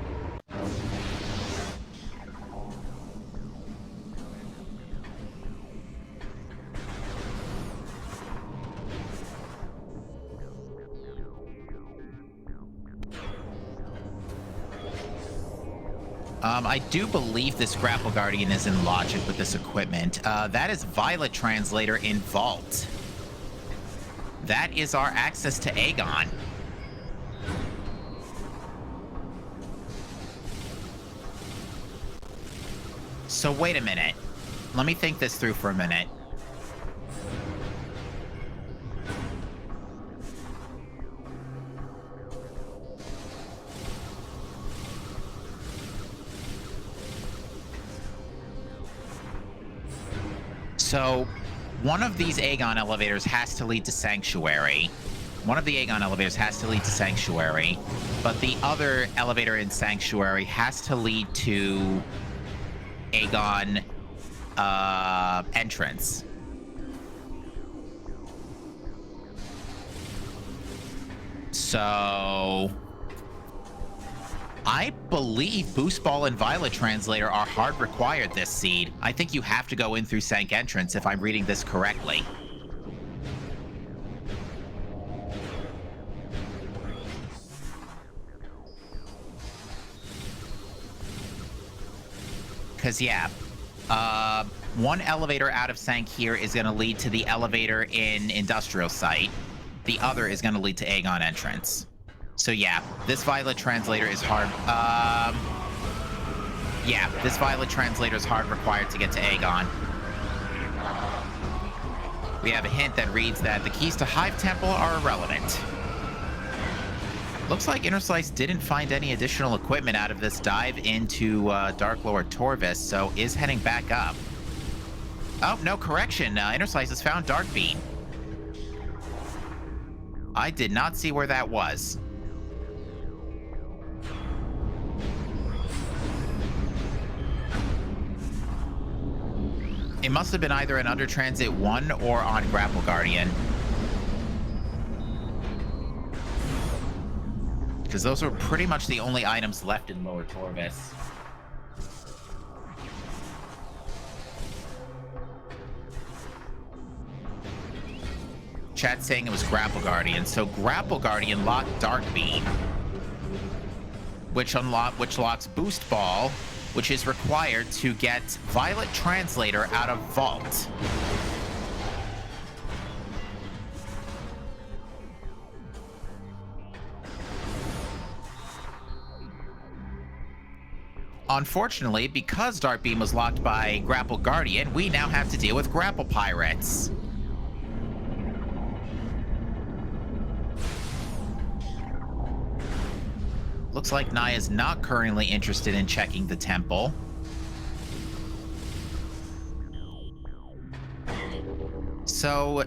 I do believe this Grapple Guardian is in logic with this equipment. That is Violet Translator in Vault. That is our access to Aegon. So wait a minute. Let me think this through for a minute. So, one of these Aegon elevators has to lead to Sanctuary. One of the Aegon elevators has to lead to Sanctuary, but the other elevator in Sanctuary has to lead to Aegon entrance. So, I believe Boost Ball and Violet Translator are hard required this seed. I think you have to go in through Sank Entrance if I'm reading this correctly. Because, yeah, one elevator out of Sank here is going to lead to the elevator in Industrial Site. The other is going to lead to Aegon entrance. So yeah, this Violet Translator is hard. Yeah, this Violet Translator is hard required to get to Aegon. We have a hint that reads that the keys to Hive Temple are irrelevant. Looks like Inner Slice didn't find any additional equipment out of this dive into Dark Lord Torvis, so is heading back up. Oh, no, correction. Inner Slice has found Dark Beam. I did not see where that was. It must have been either an Under Transit 1 or on Grapple Guardian. Because those were pretty much the only items left in Lower Torvis. Chat's saying it was Grapple Guardian. So Grapple Guardian locked Dark Beam, which locks Boost Ball, which is required to get Violet Translator out of Vault. Unfortunately, because Dark Beam was locked by Grapple Guardian, we now have to deal with Grapple Pirates. Looks like Naya's not currently interested in checking the temple. So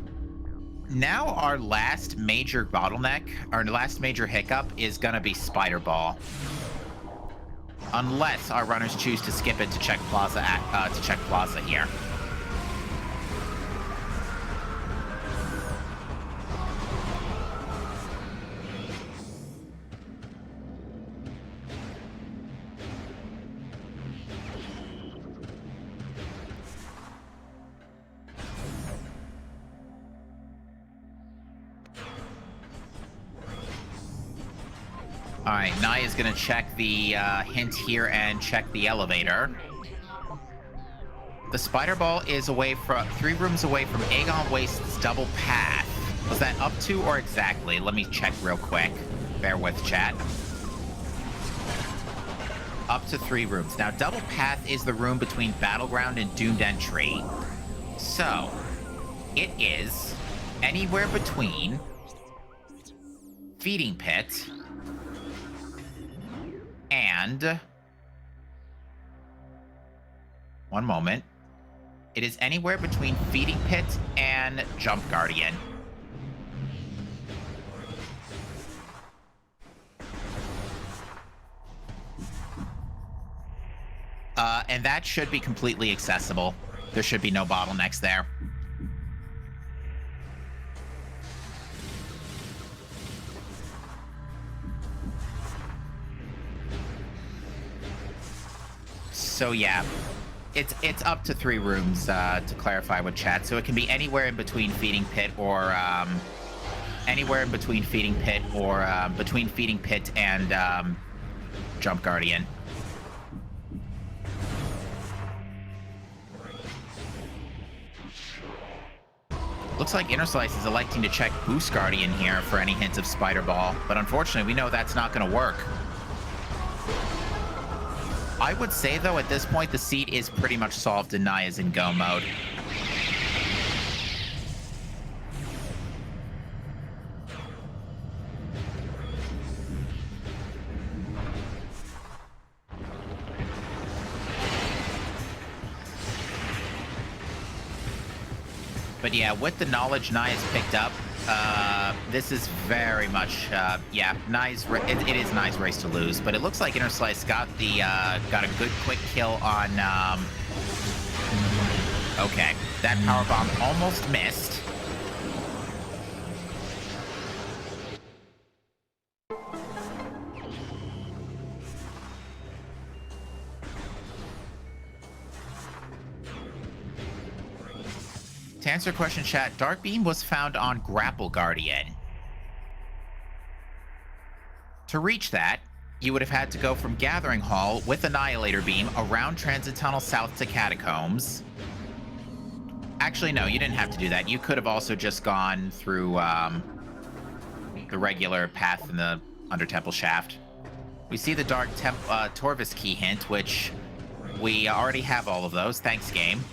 now our last major bottleneck, our last major hiccup is gonna be Spider Ball. Unless our runners choose to skip it to check Plaza here. All right, Naya's gonna check the hint here and check the elevator. The Spider Ball is away from 3 rooms away from Aegon Waste's double path. Was that up to or exactly? Let me check real quick. Bear with, chat. Up to 3 rooms. Now, double path is the room between Battleground and Doomed Entry. So, it is anywhere between Feeding Pit and... one moment. It is anywhere between Feeding Pit and Jump Guardian. And that should be completely accessible. There should be no bottlenecks there. So yeah, it's up to 3 rooms to clarify with chat. So it can be anywhere in between Feeding Pit or between Feeding Pit and Jump Guardian. Looks like Inner Slice is electing to check Boost Guardian here for any hints of Spider Ball, but unfortunately we know that's not going to work. I would say, though, at this point, the seat is pretty much solved in Naya's in go mode. But yeah, with the knowledge Naya's picked up, this is very much, yeah, it is Naya's race to lose. But it looks like Inner Slice got a good quick kill on, okay, that powerbomb almost missed. To answer question, chat, Dark Beam was found on Grapple Guardian. To reach that, you would have had to go from Gathering Hall with Annihilator Beam around Transit Tunnel south to Catacombs. Actually, no, you didn't have to do that. You could have also just gone through the regular path in the Under Temple Shaft. We see the Dark Torvis key hint, which we already have all of those. Thanks, game.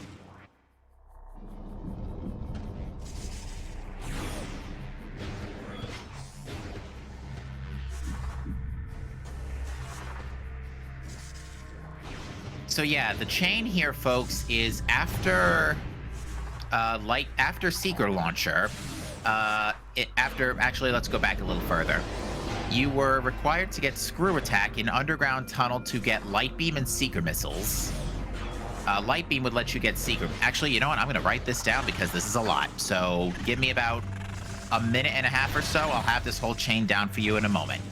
So yeah, the chain here, folks, is after Seeker Launcher. Actually, let's go back a little further. You were required to get Screw Attack in Underground Tunnel to get Light Beam and Seeker Missiles. Light Beam would let you get Seeker. Actually, you know what? I'm going to write this down because this is a lot. So give me about a minute and a half or so. I'll have this whole chain down for you in a moment.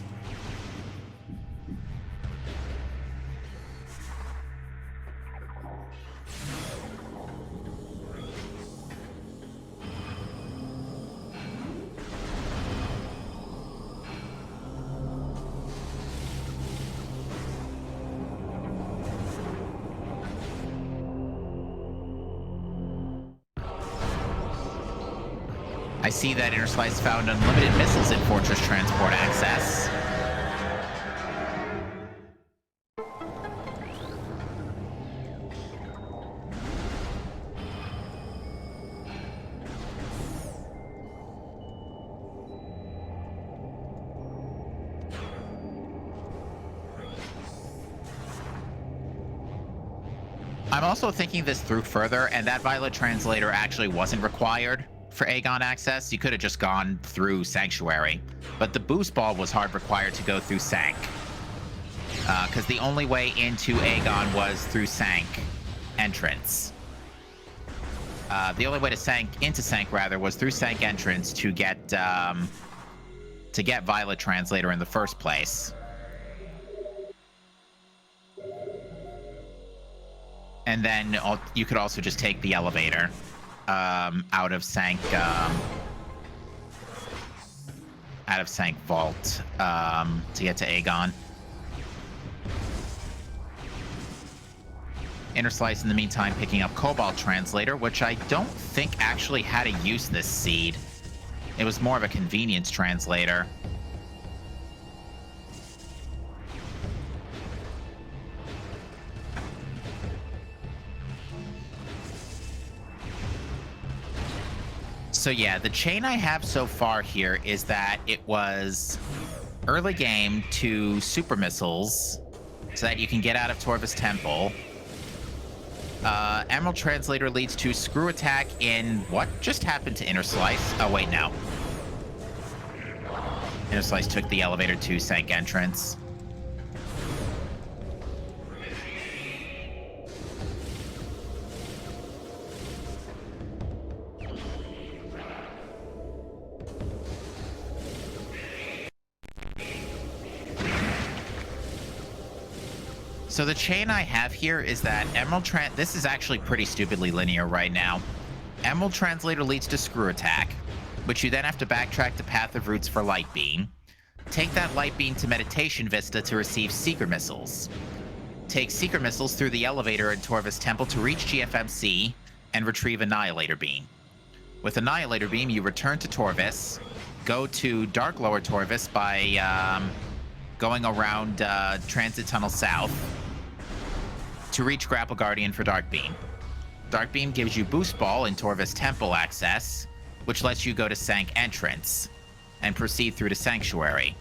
I see that Inner Slice found unlimited missiles in Fortress Transport Access. I'm also thinking this through further, and that Violet Translator actually wasn't required for Aegon access. You could have just gone through Sanctuary, but the boost ball was hard required to go through Sank, because the only way into Aegon was through Sank entrance. The only way to into Sank rather was through Sank entrance to get Violet Translator in the first place. And then you could also just take the elevator out of Sank Vault to get to Aegon. Inner Slice, in the meantime, picking up Cobalt Translator, which I don't think actually had a use this seed. It was more of a convenience translator. So yeah, the chain I have so far here is that it was early game to super missiles so that you can get out of Torvus Temple. Emerald Translator leads to screw attack in what just happened to Inner Slice? Oh wait, no. Inner Slice took the elevator to Sank entrance. So the chain I have here is that this is actually pretty stupidly linear right now. Emerald Translator leads to Screw Attack, which you then have to backtrack to Path of Roots for Light Beam. Take that Light Beam to Meditation Vista to receive Seeker Missiles. Take Seeker Missiles through the elevator in Torvus Temple to reach GFMC and retrieve Annihilator Beam. With Annihilator Beam, you return to Torvus, go to Dark Lower Torvus by going around Transit Tunnel South, to reach Grapple Guardian for Dark Beam. Dark Beam gives you Boost Ball in Torvus Temple access, which lets you go to Sank entrance and proceed through to Sanctuary.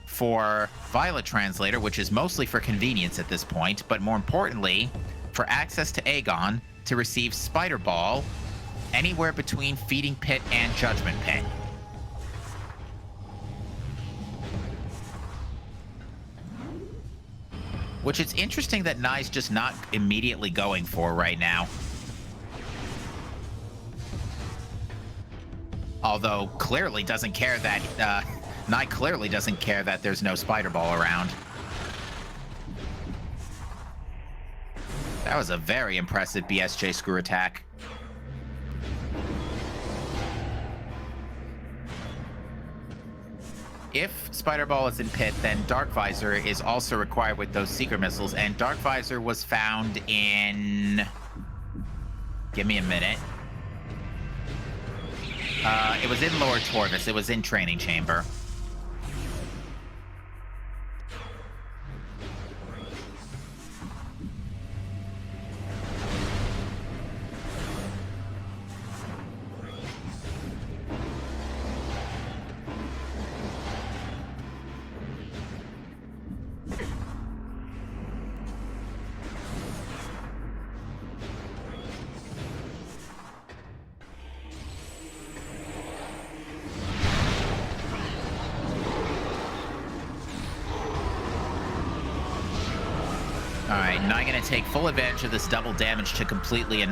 For Violet Translator, which is mostly for convenience at this point, but more importantly, for access to Aegon to receive Spider Ball anywhere between Feeding Pit and Judgment Pit. Which it's interesting that Nye's just not immediately going for right now. Although clearly doesn't care that Nye clearly doesn't care that there's no Spider Ball around. That was a very impressive BSJ screw attack. If Spider Ball is in Pit, then Dark Visor is also required with those Seeker Missiles, and Dark Visor was found in... Give me a minute. It was in Lower Torvus. It was in Training Chamber. Alright, now I'm going to take full advantage of this double damage to completely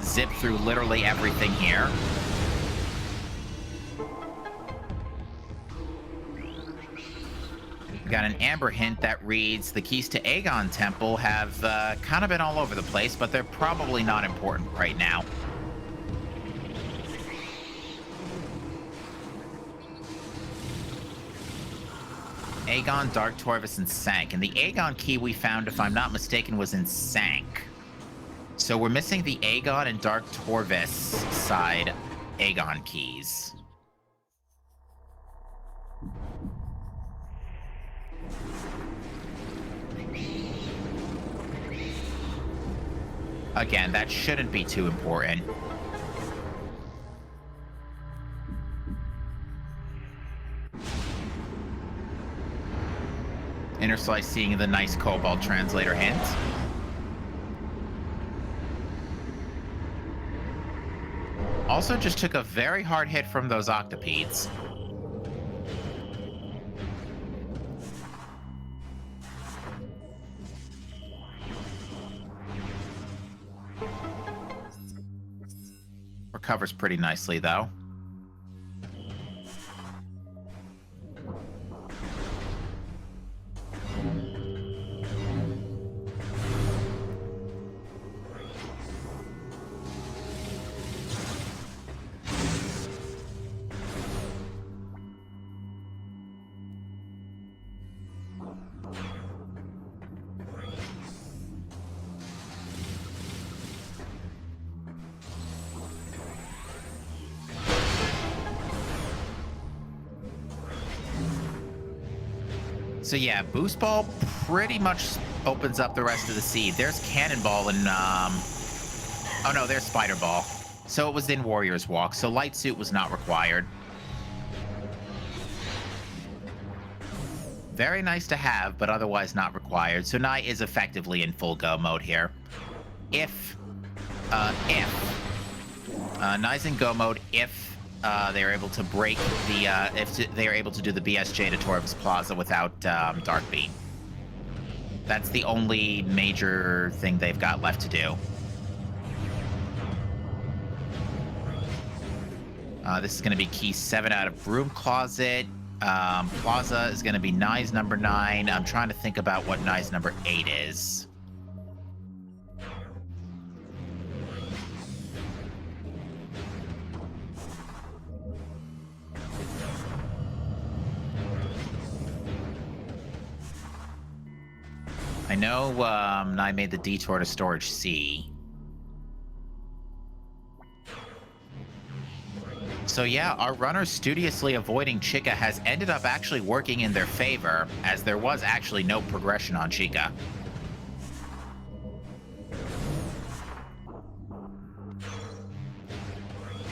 zip through literally everything here. We got an Amber Hint that reads, the keys to Aegon Temple have kind of been all over the place, but they're probably not important right now. Aegon, Dark Torvus, and Sank. And the Aegon key we found, if I'm not mistaken, was in Sank. So we're missing the Aegon and Dark Torvus side Aegon keys. Again, that shouldn't be too important. Inner Slice seeing the nice Cobalt translator hint. Also just took a very hard hit from those octopedes. Recovers pretty nicely, though. So yeah, Boost Ball pretty much opens up the rest of the seed. There's Cannonball and, oh no, there's Spider Ball. So it was in Warrior's Walk, so Light Suit was not required. Very nice to have, but otherwise not required. So Nai is effectively in full go mode here. If Nai's in go mode if they are able to break the, they are able to do the BSJ to Torv's Plaza without Dark Beam. That's the only major thing they've got left to do. This is going to be key 7 out of Broom Closet. Plaza is going to be Nai's number 9. I'm trying to think about what Nai's number 8 is. I know Nai made the detour to Storage C. So yeah, our runner studiously avoiding Chica has ended up actually working in their favor, as there was actually no progression on Chica.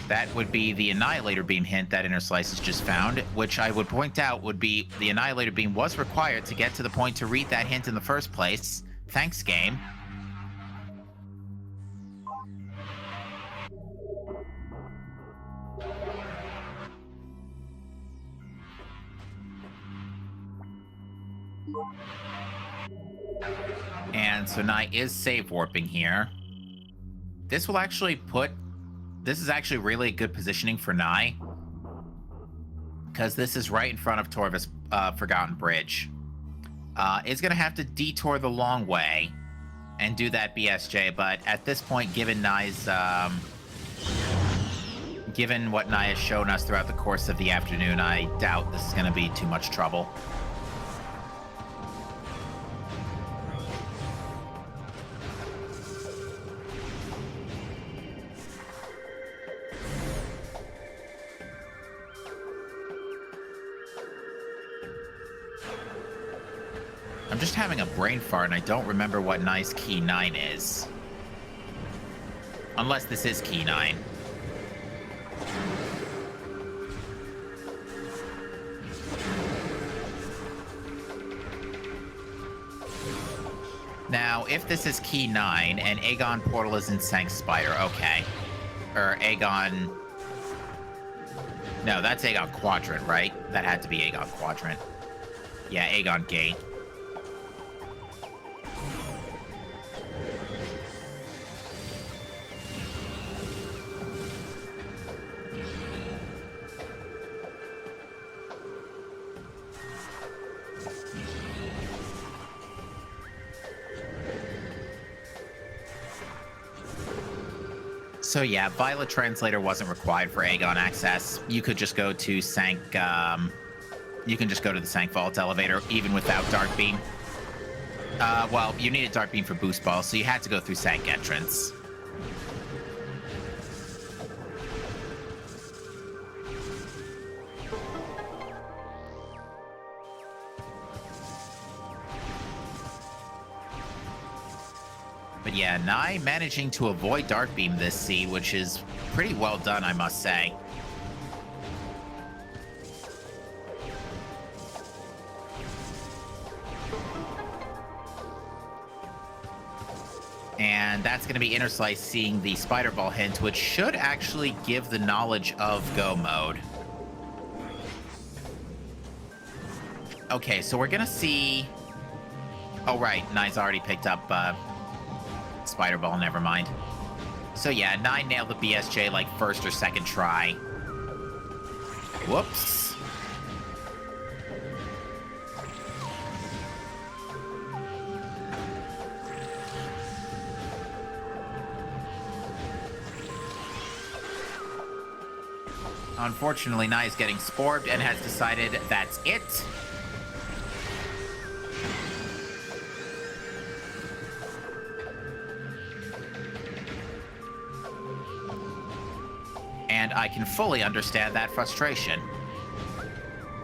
That would be the Annihilator Beam hint that Inner Slice has just found, which I would point out would be the Annihilator Beam was required to get to the point to read that hint in the first place. Thanks, game. And so Nai is save warping here. This will actually put... This is actually really good positioning for Nai, because this is right in front of Torvus Forgotten Bridge. It's going to have to detour the long way and do that BSJ, but at this point, given Nai's... given what Nai has shown us throughout the course of the afternoon, I doubt this is going to be too much trouble. I'm just having a brain fart and I don't remember what Nai's key 9 is. Unless this is key 9. Now, if this is key 9 and Aegon Portal is in Sank Spider, okay. Or Aegon... No, that's Aegon Quadrant, right? That had to be Aegon Quadrant. Yeah, Aegon Gate. So yeah, Violet Translator wasn't required for Aegon access. You could just go to Sank, you can just go to the Sank Vault elevator, even without Dark Beam. Well, you needed Dark Beam for Boost Ball, so you had to go through Sank entrance. But yeah, Nye managing to avoid Dark Beam this seed, which is pretty well done, I must say. And that's going to be Inner Slice seeing the Spider Ball hint, which should actually give the knowledge of Go mode. Okay, so we're going to see... Oh, right. Nye's already picked up Spider Ball. Never mind. So, yeah, Nye nailed the BSJ like first or second try. Whoops. Unfortunately, Nye is getting sporbed and has decided that's it. And I can fully understand that frustration.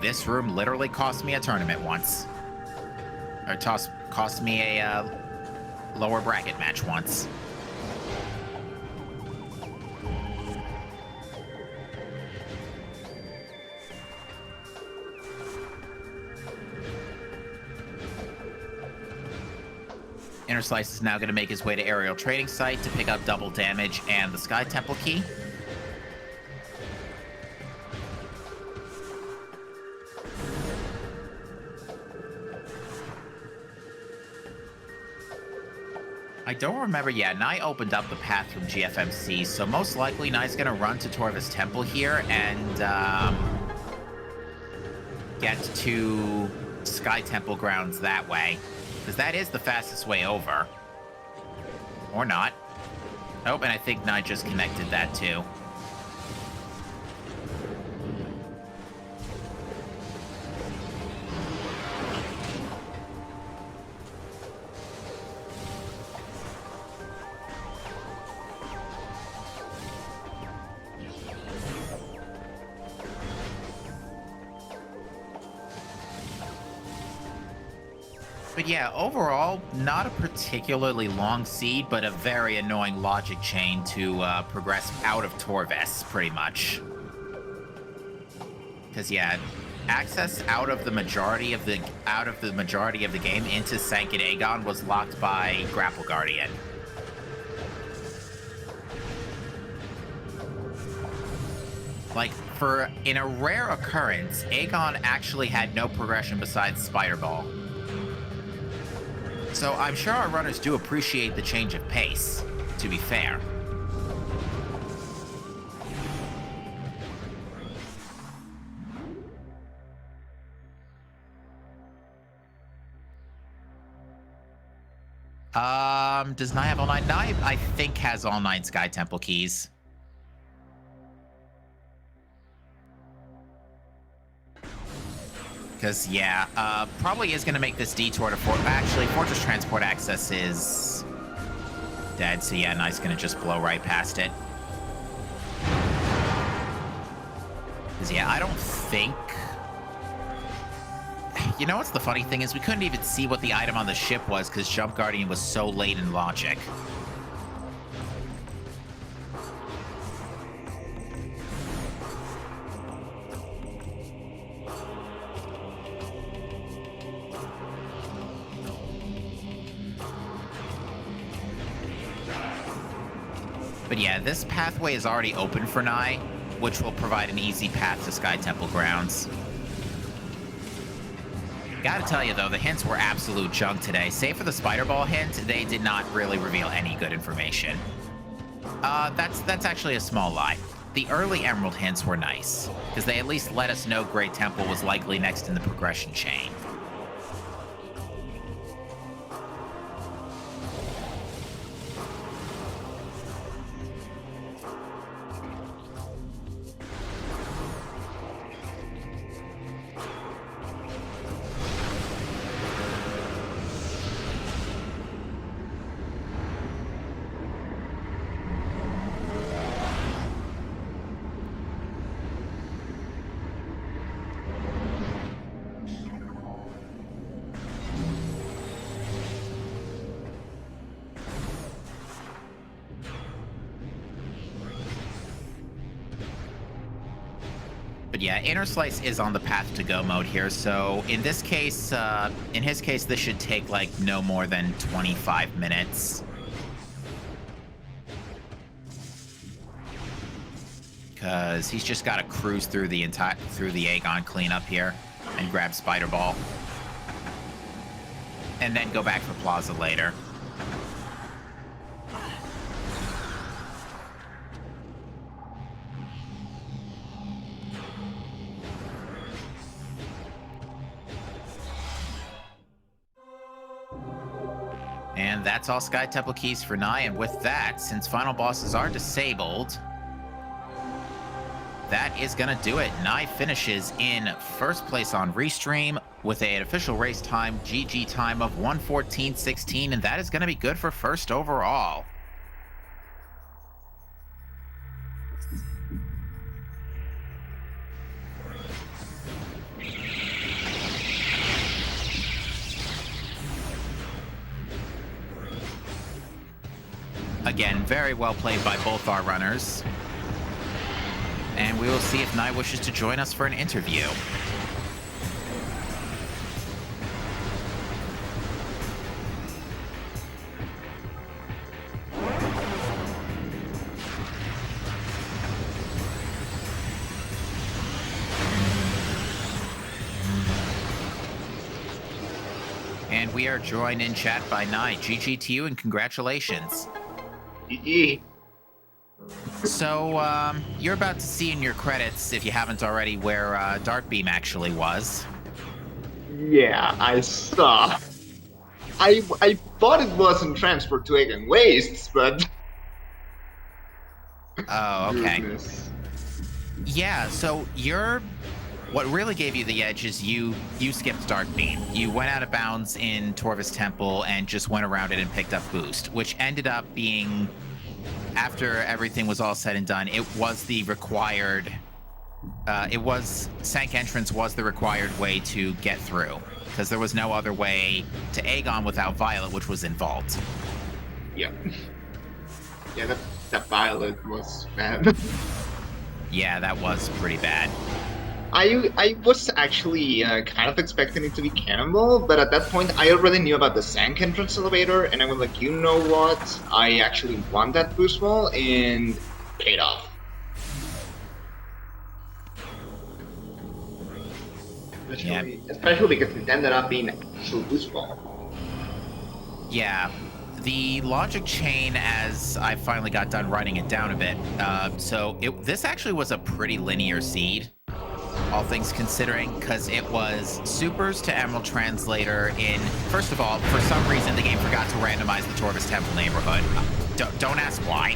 This room literally cost me a tournament once. Or cost me a lower bracket match once. Inner Slice is now going to make his way to Aerial Trading Site to pick up double damage and the Sky Temple key. I don't remember. Yeah, Nye opened up the path from GFMC, so most likely Nye's going to run to Torva's Temple here and get to Sky Temple grounds that way. Because that is the fastest way over. Or not. Oh, and I think Nye just connected that too. But yeah, overall, not a particularly long seed, but a very annoying logic chain to progress out of Torves, pretty much. Because yeah, access out of the majority of the game into Sanket Aegon was locked by Grapple Guardian. Like, in a rare occurrence, Aegon actually had no progression besides Spider Ball. So I'm sure our runners do appreciate the change of pace, to be fair. Does Nye have all 9? Nye, I think, has all 9 Sky Temple keys. Because, yeah, probably is going to make this detour to Actually, Fortress Transport Access is dead, so yeah, Nye's going to just blow right past it. Because, yeah, I don't think... You know what's the funny thing is we couldn't even see what the item on the ship was because Jump Guardian was so late in logic. But yeah, this pathway is already open for Nye, which will provide an easy path to Sky Temple grounds. Gotta tell you, though, the hints were absolute junk today. Save for the Spider Ball hint, they did not really reveal any good information. That's actually a small lie. The early Emerald hints were nice, because they at least let us know Great Temple was likely next in the progression chain. But yeah, Inner Slice is on the path to go mode here. So in this case, in his case, this should take like no more than 25 minutes. Because he's just got to cruise through the Aegon cleanup here and grab Spider Ball. And then go back for Plaza later. And that's all Sky Temple keys for Nye. And with that, since final bosses are disabled, that is going to do it. Nye finishes in first place on Restream with an official race time, GG time of 1:14.16, and that is going to be good for first overall. Again, very well played by both our runners. And we will see if Nye wishes to join us for an interview. And we are joined in chat by Nye. GG to you and congratulations. GG. So, you're about to see in your credits, if you haven't already, where Dark Beam actually was. Yeah, I saw. I thought it wasn't transferred to Aegon Wastes, but... Oh, okay. Goodness. Yeah, so what really gave you the edge is you skipped Dark Beam. You went out of bounds in Torvus Temple and just went around it and picked up Boost, which ended up being... After everything was all said and done, it was the required... Sank Entrance was the required way to get through, because there was no other way to Aegon without Violet, which was in Vault. Yeah. Yeah, that Violet was bad. Yeah, that was pretty bad. I was actually kind of expecting it to be Cannonball, but at that point I already knew about the Sank Entrance elevator, and I was like, you know what? I actually want that boost ball, and paid off. Especially because it ended up being an actual boost ball. Yeah. The logic chain, as I finally got done writing it down a bit, this actually was a pretty linear seed. All things considering, because it was supers to Emerald Translator in... First of all, for some reason, the game forgot to randomize the Torvus Temple neighborhood. Don't ask why.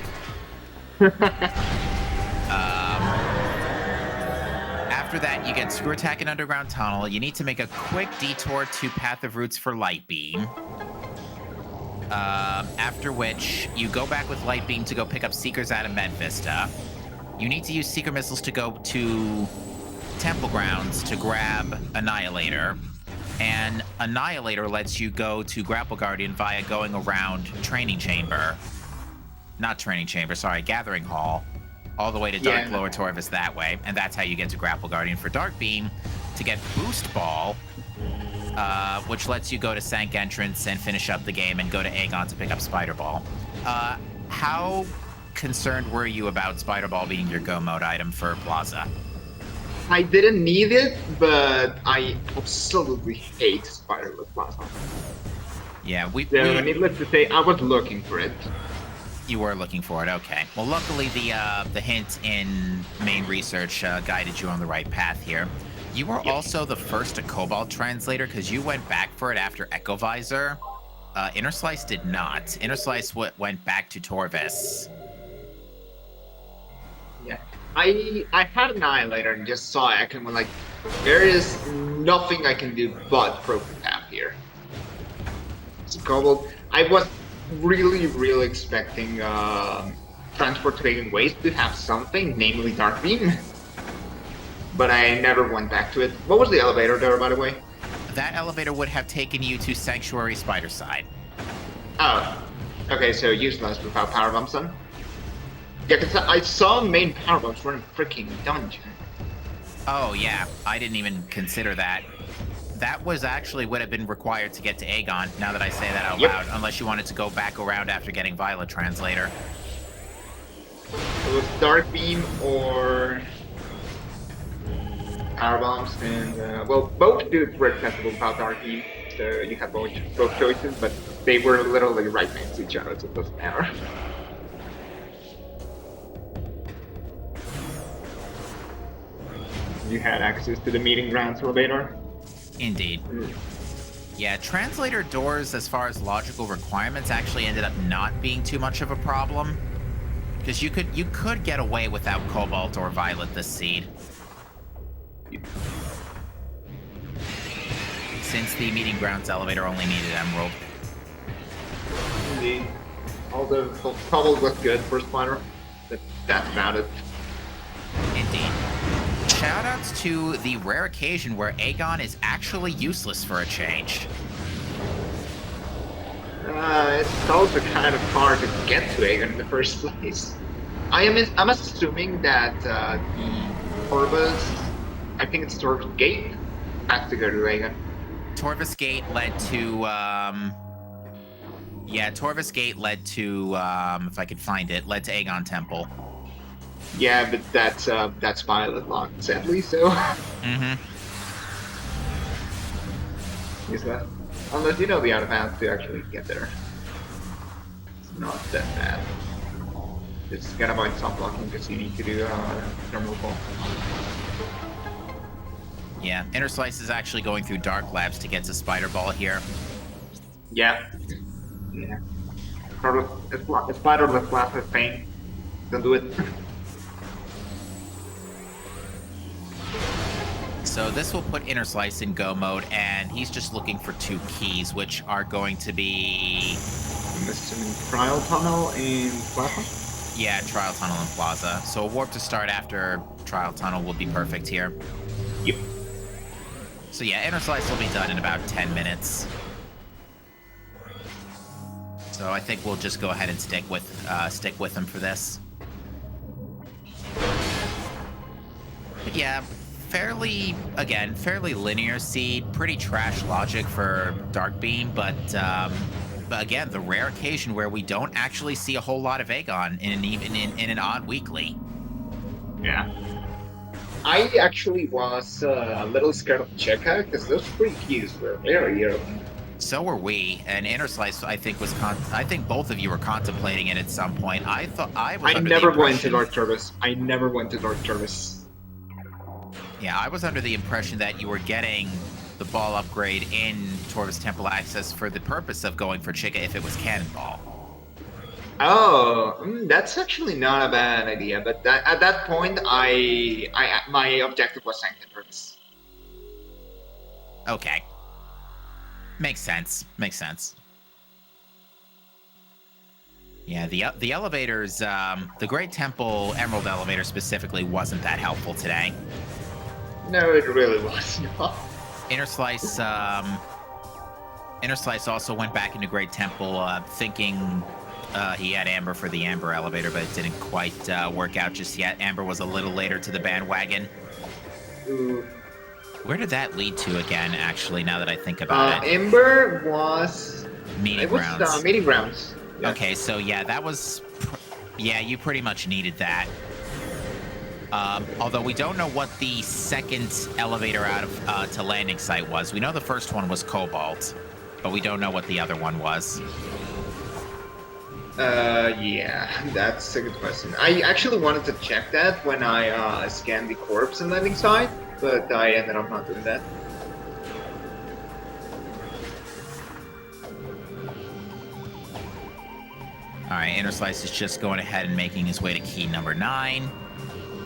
After that, you get Screw Attack and Underground Tunnel. You need to make a quick detour to Path of Roots for Light Beam. After which, you go back with Light Beam to go pick up Seekers out of Med Vista. You need to use Seeker Missiles to go to Temple Grounds to grab Annihilator, and Annihilator lets you go to Grapple Guardian via going around Gathering Hall, all the way to Dark Lower Torvus that way, and that's how you get to Grapple Guardian for Dark Beam to get Boost Ball, which lets you go to Sank Entrance and finish up the game and go to Aegon to pick up Spider Ball. How concerned were you about Spider Ball being your go mode item for Plaza? I didn't need it, but I absolutely hate Spider-Man Plaza. Yeah, needless to say, I was looking for it. You were looking for it, okay. Well, luckily the hint in main research guided you on the right path here. You were also the first to Cobalt Translator, because you went back for it after Echo Visor. Inner Slice did not. Inner Slice went back to Torvus. Yeah. I had Annihilator and just saw it and was like, there is nothing I can do but Broken Path here. So Cobalt, I was really expecting Transport to Aegon Waste to have something, namely Dark Beam. But I never went back to it. What was the elevator there, by the way? That elevator would have taken you to Sanctuary Spider Side. Oh, okay, so useless without power bumps then? Yeah, because I saw main power bumps running freaking dungeon. Oh, yeah. I didn't even consider that. That was actually would have been required to get to Aegon, now that I say that out Yep. loud, unless you wanted to go back around after getting Violet Translator. It was Dark Beam or Power Bombs, and well, both dudes were accessible without Dark Beam, so you had both choices, but they were literally right next to each other, so it doesn't matter. You had access to the meeting grounds elevator. Indeed. Yeah, translator doors, as far as logical requirements, actually ended up not being too much of a problem. Because you could get away without Cobalt or Violet this seed. Since the meeting grounds elevator only needed Emerald. Indeed. Although Cobalt was good for Splitter, but that's about it. Indeed. Shoutouts to the rare occasion where Aegon is actually useless for a change. It's also kind of hard to get to Aegon in the first place. I'm assuming that the Torvus, I think it's Torvus Gate, has to go to Aegon. Torvus Gate led to, yeah, Torvus Gate led to, if I could find it, led to Aegon Temple. Yeah, but that's Violet locked, sadly, so. Mm-hmm. Is that? Unless you know the out of bounds to actually get there. It's not that bad. Just gotta avoid stop blocking because you need to do thermal ball. Yeah, Inner Slice is actually going through Dark Labs to get to Spider Ball here. Yeah. Yeah. A spider with flash with pain. Don't do it. So this will put Inner Slice in go mode, and he's just looking for 2 keys, which are going to be... I'm assuming Trial Tunnel and Plaza? Yeah, Trial Tunnel and Plaza. So a warp to start after Trial Tunnel will be perfect here. Yep. So yeah, Inner Slice will be done in about 10 minutes. So I think we'll just go ahead and stick with him for this. But yeah, fairly linear seed, pretty trash logic for Dark Beam, but again, the rare occasion where we don't actually see a whole lot of Aegon in an odd weekly. Yeah. I actually was a little scared of Cheka because those 3 keys were very early. So were we, and Inner Slice, I think I think both of you were contemplating it at some point. I never went to Dark Turvis. I never went to Dark Turvis. Yeah, I was under the impression that you were getting the ball upgrade in Torvus Temple Access for the purpose of going for Chica if it was Cannonball. Oh, that's actually not a bad idea. But at that point, my objective was Sanctum Turvis. Okay. Makes sense. Makes sense. Yeah, the elevators, the Great Temple Emerald elevator specifically wasn't that helpful today. No, it really was not. Inner Slice also went back into Great Temple thinking he had Amber for the Amber elevator, but it didn't quite work out just yet. Amber was a little later to the bandwagon. Ooh. Where did that lead to again, actually, now that I think about it? Amber was... Meeting grounds. Meeting grounds. Yeah. Okay, so yeah, that was... Yeah, you pretty much needed that. Although we don't know what the second elevator out of to landing site was. We know the first one was Cobalt, but we don't know what the other one was. Yeah, that's a good question. I actually wanted to check that when I scanned the corpse and landing site, but I ended up not doing that. Alright, Inner Slice is just going ahead and making his way to key number 9.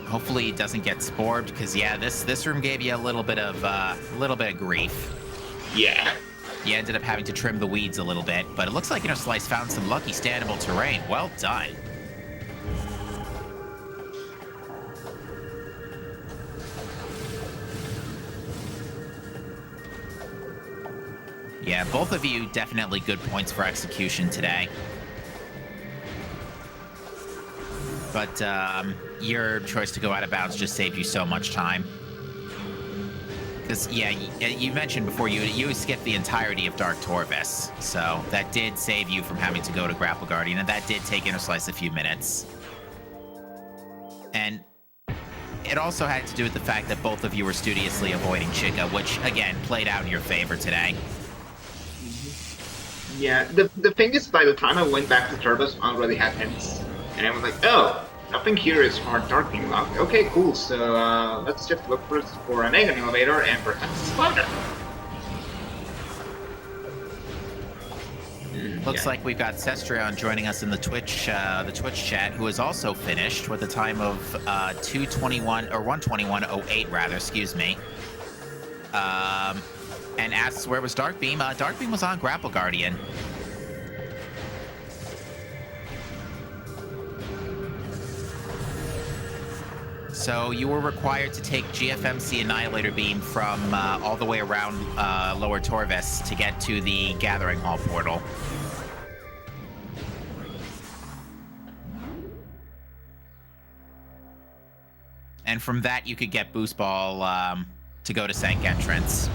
Hopefully he doesn't get sporbed, because yeah, this room gave you a little bit of grief. Yeah. You ended up having to trim the weeds a little bit, but it looks like Inner Slice found some lucky standable terrain. Well done. Yeah, both of you definitely good points for execution today. But your choice to go out of bounds just saved you so much time. Because, yeah, you mentioned before you skipped the entirety of Dark Torvis, so that did save you from having to go to Grapple Guardian, and that did take Inner Slice a few minutes. And it also had to do with the fact that both of you were studiously avoiding Chica, which, again, played out in your favor today. Yeah, the thing is, by the time I went back to Turbos, I already had hints. And I was like, oh, nothing here is hard dark being locked. Okay, cool, so let's just look for an Aegon elevator and perhaps a spider. Looks like we've got Cestrion joining us in the Twitch chat, who is also finished with a time of 2:21 or 1:21:08 rather, excuse me. And asks where was Darkbeam. Darkbeam was on Grapple Guardian. So you were required to take GFMC Annihilator Beam from all the way around Lower Torvis to get to the Gathering Hall portal. And from that, you could get Boost Ball to go to Sank Entrance.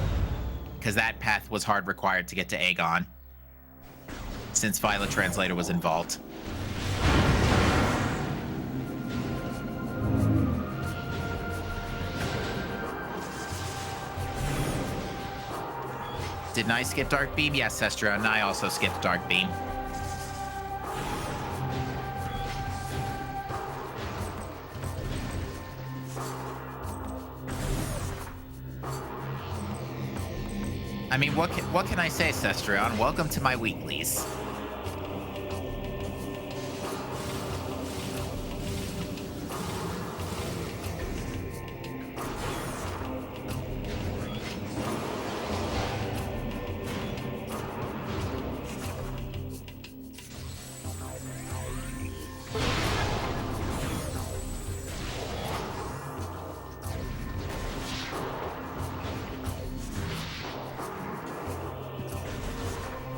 Because that path was hard required to get to Aegon. Since Violet Translator was in Vault. Didn't I skip Dark Beam? Yes, Sestra, and I also skipped Dark Beam. I mean, what can I say, Cestrion? Welcome to my weeklies.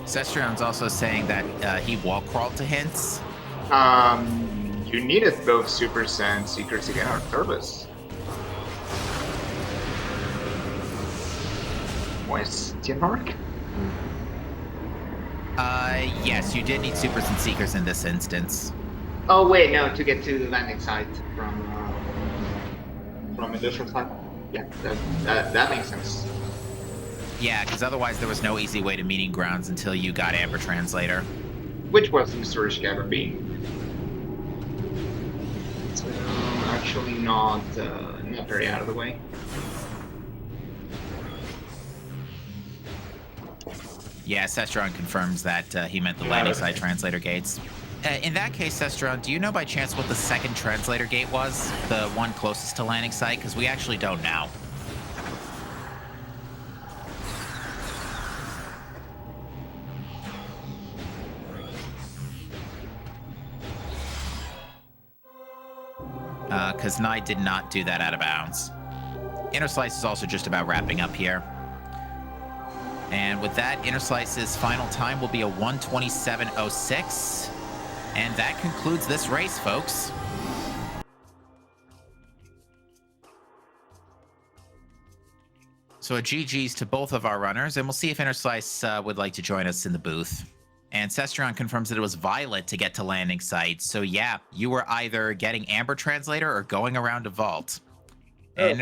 Cestrion's also saying that he wall crawled to hints. You needed both Supers and Seekers to get our Turbos. Question mark? Yes, you did need Supers and Seekers in this instance. Oh wait, no, to get to the landing site from industrial site. Yeah, that makes sense. Yeah, because otherwise there was no easy way to Meeting Grounds until you got Amber Translator. Which was the storage gather beam. So actually not very out of the way. Yeah, Cestron confirms that he meant the landing site translator gates. In that case, Cestron, do you know by chance what the second translator gate was? The one closest to landing site? Because we actually don't know. Because Nye did not do that out of bounds. Inner Slice is also just about wrapping up here. And with that, Inner Slice's final time will be a 1:27:06. And that concludes this race, folks. So a GG's to both of our runners, and we'll see if Inner Slice would like to join us in the booth. And Cestron confirms that it was Violet to get to landing site. So yeah, you were either getting Amber Translator or going around a vault. And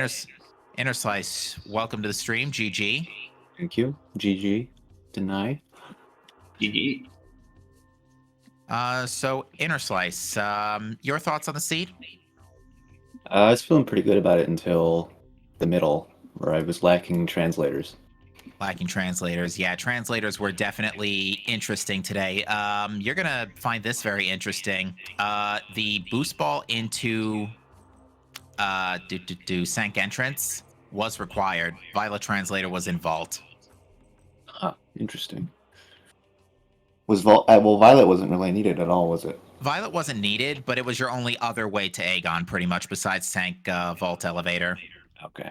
Inner Slice, welcome to the stream. GG. Thank you. GG. Deny. GG. So Inner Slice, your thoughts on the seed? I was feeling pretty good about it until the middle, where I was lacking translators. Lacking translators. Yeah, translators were definitely interesting today. You're going to find this very interesting. The boost ball into Sank Entrance was required. Violet Translator was in Vault. Ah, interesting. Was Violet wasn't really needed at all, was it? Violet wasn't needed, but it was your only other way to Aegon, pretty much, besides Sank Vault Elevator. Okay.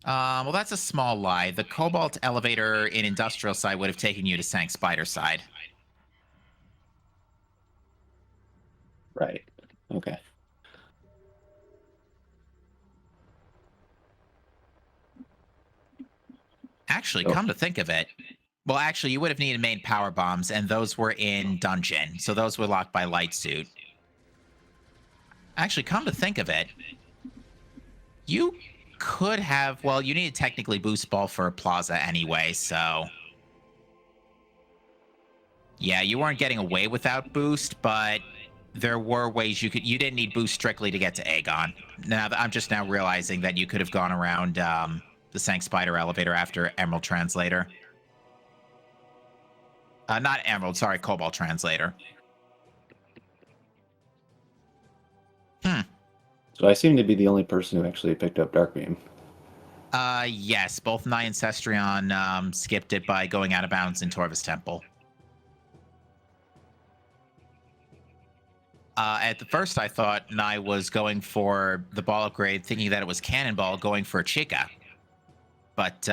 Well, that's a small lie. The Cobalt Elevator in Industrial side would have taken you to Sank Spider side. Right. Okay. Actually, Oh. come to think of it, well, actually, you would have needed main power bombs, and those were in dungeon, so those were locked by light suit. Actually, come to think of it, you could have. Well, you needed technically boost ball for Plaza anyway, so yeah, you weren't getting away without boost, but there were ways you could. You didn't need boost strictly to get to Aegon. Now, I'm just now realizing that you could have gone around the Sank Spider elevator after Emerald Translator. Not Emerald, sorry, Cobalt Translator. So I seem to be the only person who actually picked up Dark Beam. Yes, both Nye and Cestrion skipped it by going out of bounds in Torvis Temple. At the first, I thought Nye was going for the ball upgrade, thinking that it was Cannonball going for Chica. But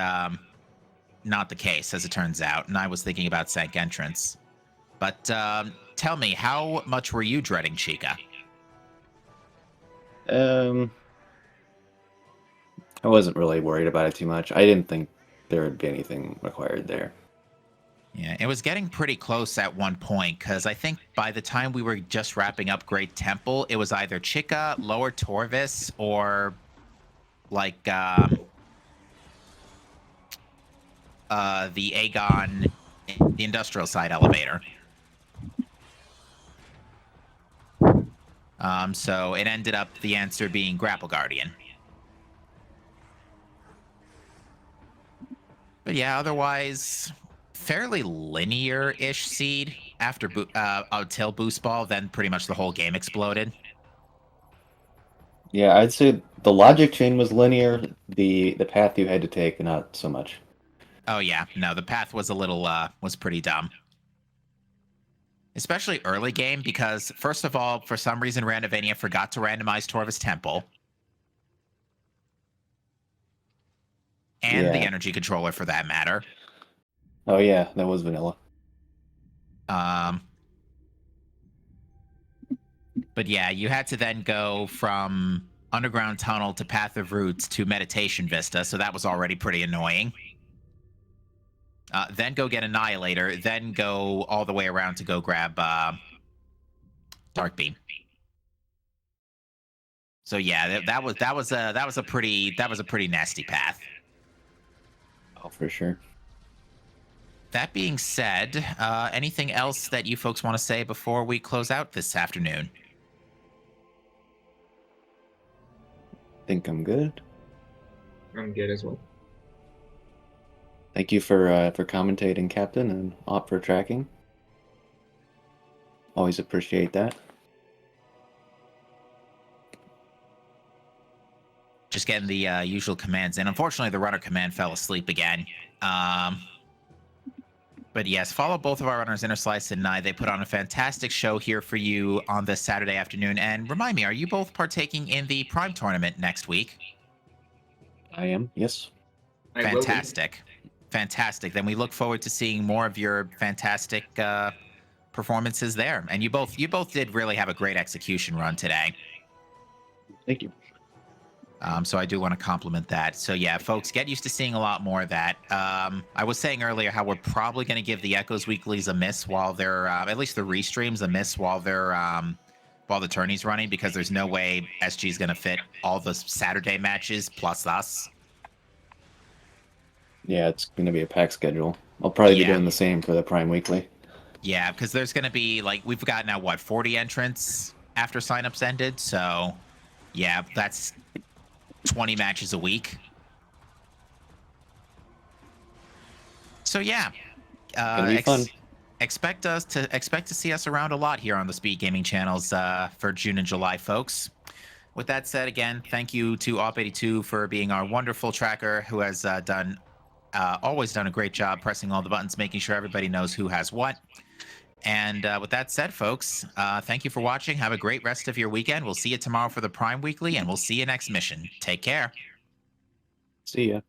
not the case, as it turns out. Nye was thinking about Sank Entrance. But tell me, how much were you dreading Chica? I wasn't really worried about it too much. I didn't think there would be anything required there. Yeah, it was getting pretty close at one point, because I think by the time we were just wrapping up Great Temple, it was either Chica, Lower Torvis, or like the Aegon, the industrial side elevator. So it ended up the answer being Grapple Guardian. But yeah, otherwise, fairly linear-ish seed after until Boost Ball, then pretty much the whole game exploded. Yeah, I'd say the logic chain was linear. The path you had to take, not so much. Oh yeah, no, the path was a little was pretty dumb. Especially early game, because first of all, for some reason, Randomania forgot to randomize Torvis Temple. And the Yeah. energy controller, for that matter. Oh yeah, that was vanilla. But yeah, you had to then go from Underground Tunnel to Path of Roots to Meditation Vista, so that was already pretty annoying. Then go get Annihilator, then go all the way around to go grab Dark Beam. So yeah, that was a pretty nasty path. Oh, for sure. That being said, anything else that you folks want to say before we close out this afternoon? Think I'm good. I'm good as well. Thank you for commentating, Captain, and Op for tracking. Always appreciate that. Just getting the usual commands in. Unfortunately, the runner command fell asleep again. But yes, follow both of our runners, Interslice and Nye. They put on a fantastic show here for you on this Saturday afternoon. And remind me, are you both partaking in the Prime tournament next week? I am, yes. Fantastic. Fantastic. Then we look forward to seeing more of your fantastic performances there. And you both did really have a great execution run today. Thank you. So I do want to compliment that. So yeah, folks, get used to seeing a lot more of that. I was saying earlier how we're probably going to give the Echoes Weeklies a miss while they're, at least the restreams a miss while they're, while the tourney's running, because there's no way SG is going to fit all the Saturday matches plus us. Yeah, it's going to be a packed schedule. I'll probably be doing the same for the Prime Weekly. Yeah, because there's going to be, like, we've got now, what, 40 entrants after signups ended? So, yeah, that's 20 matches a week. So, yeah. Gonna be fun. Expect to see us around a lot here on the Speed Gaming channels for June and July, folks. With that said, again, thank you to Op82 for being our wonderful tracker who has always done a great job pressing all the buttons, making sure everybody knows who has what. And with that said, folks, thank you for watching. Have a great rest of your weekend. We'll see you tomorrow for the Prime Weekly, and we'll see you next mission. Take care. See ya.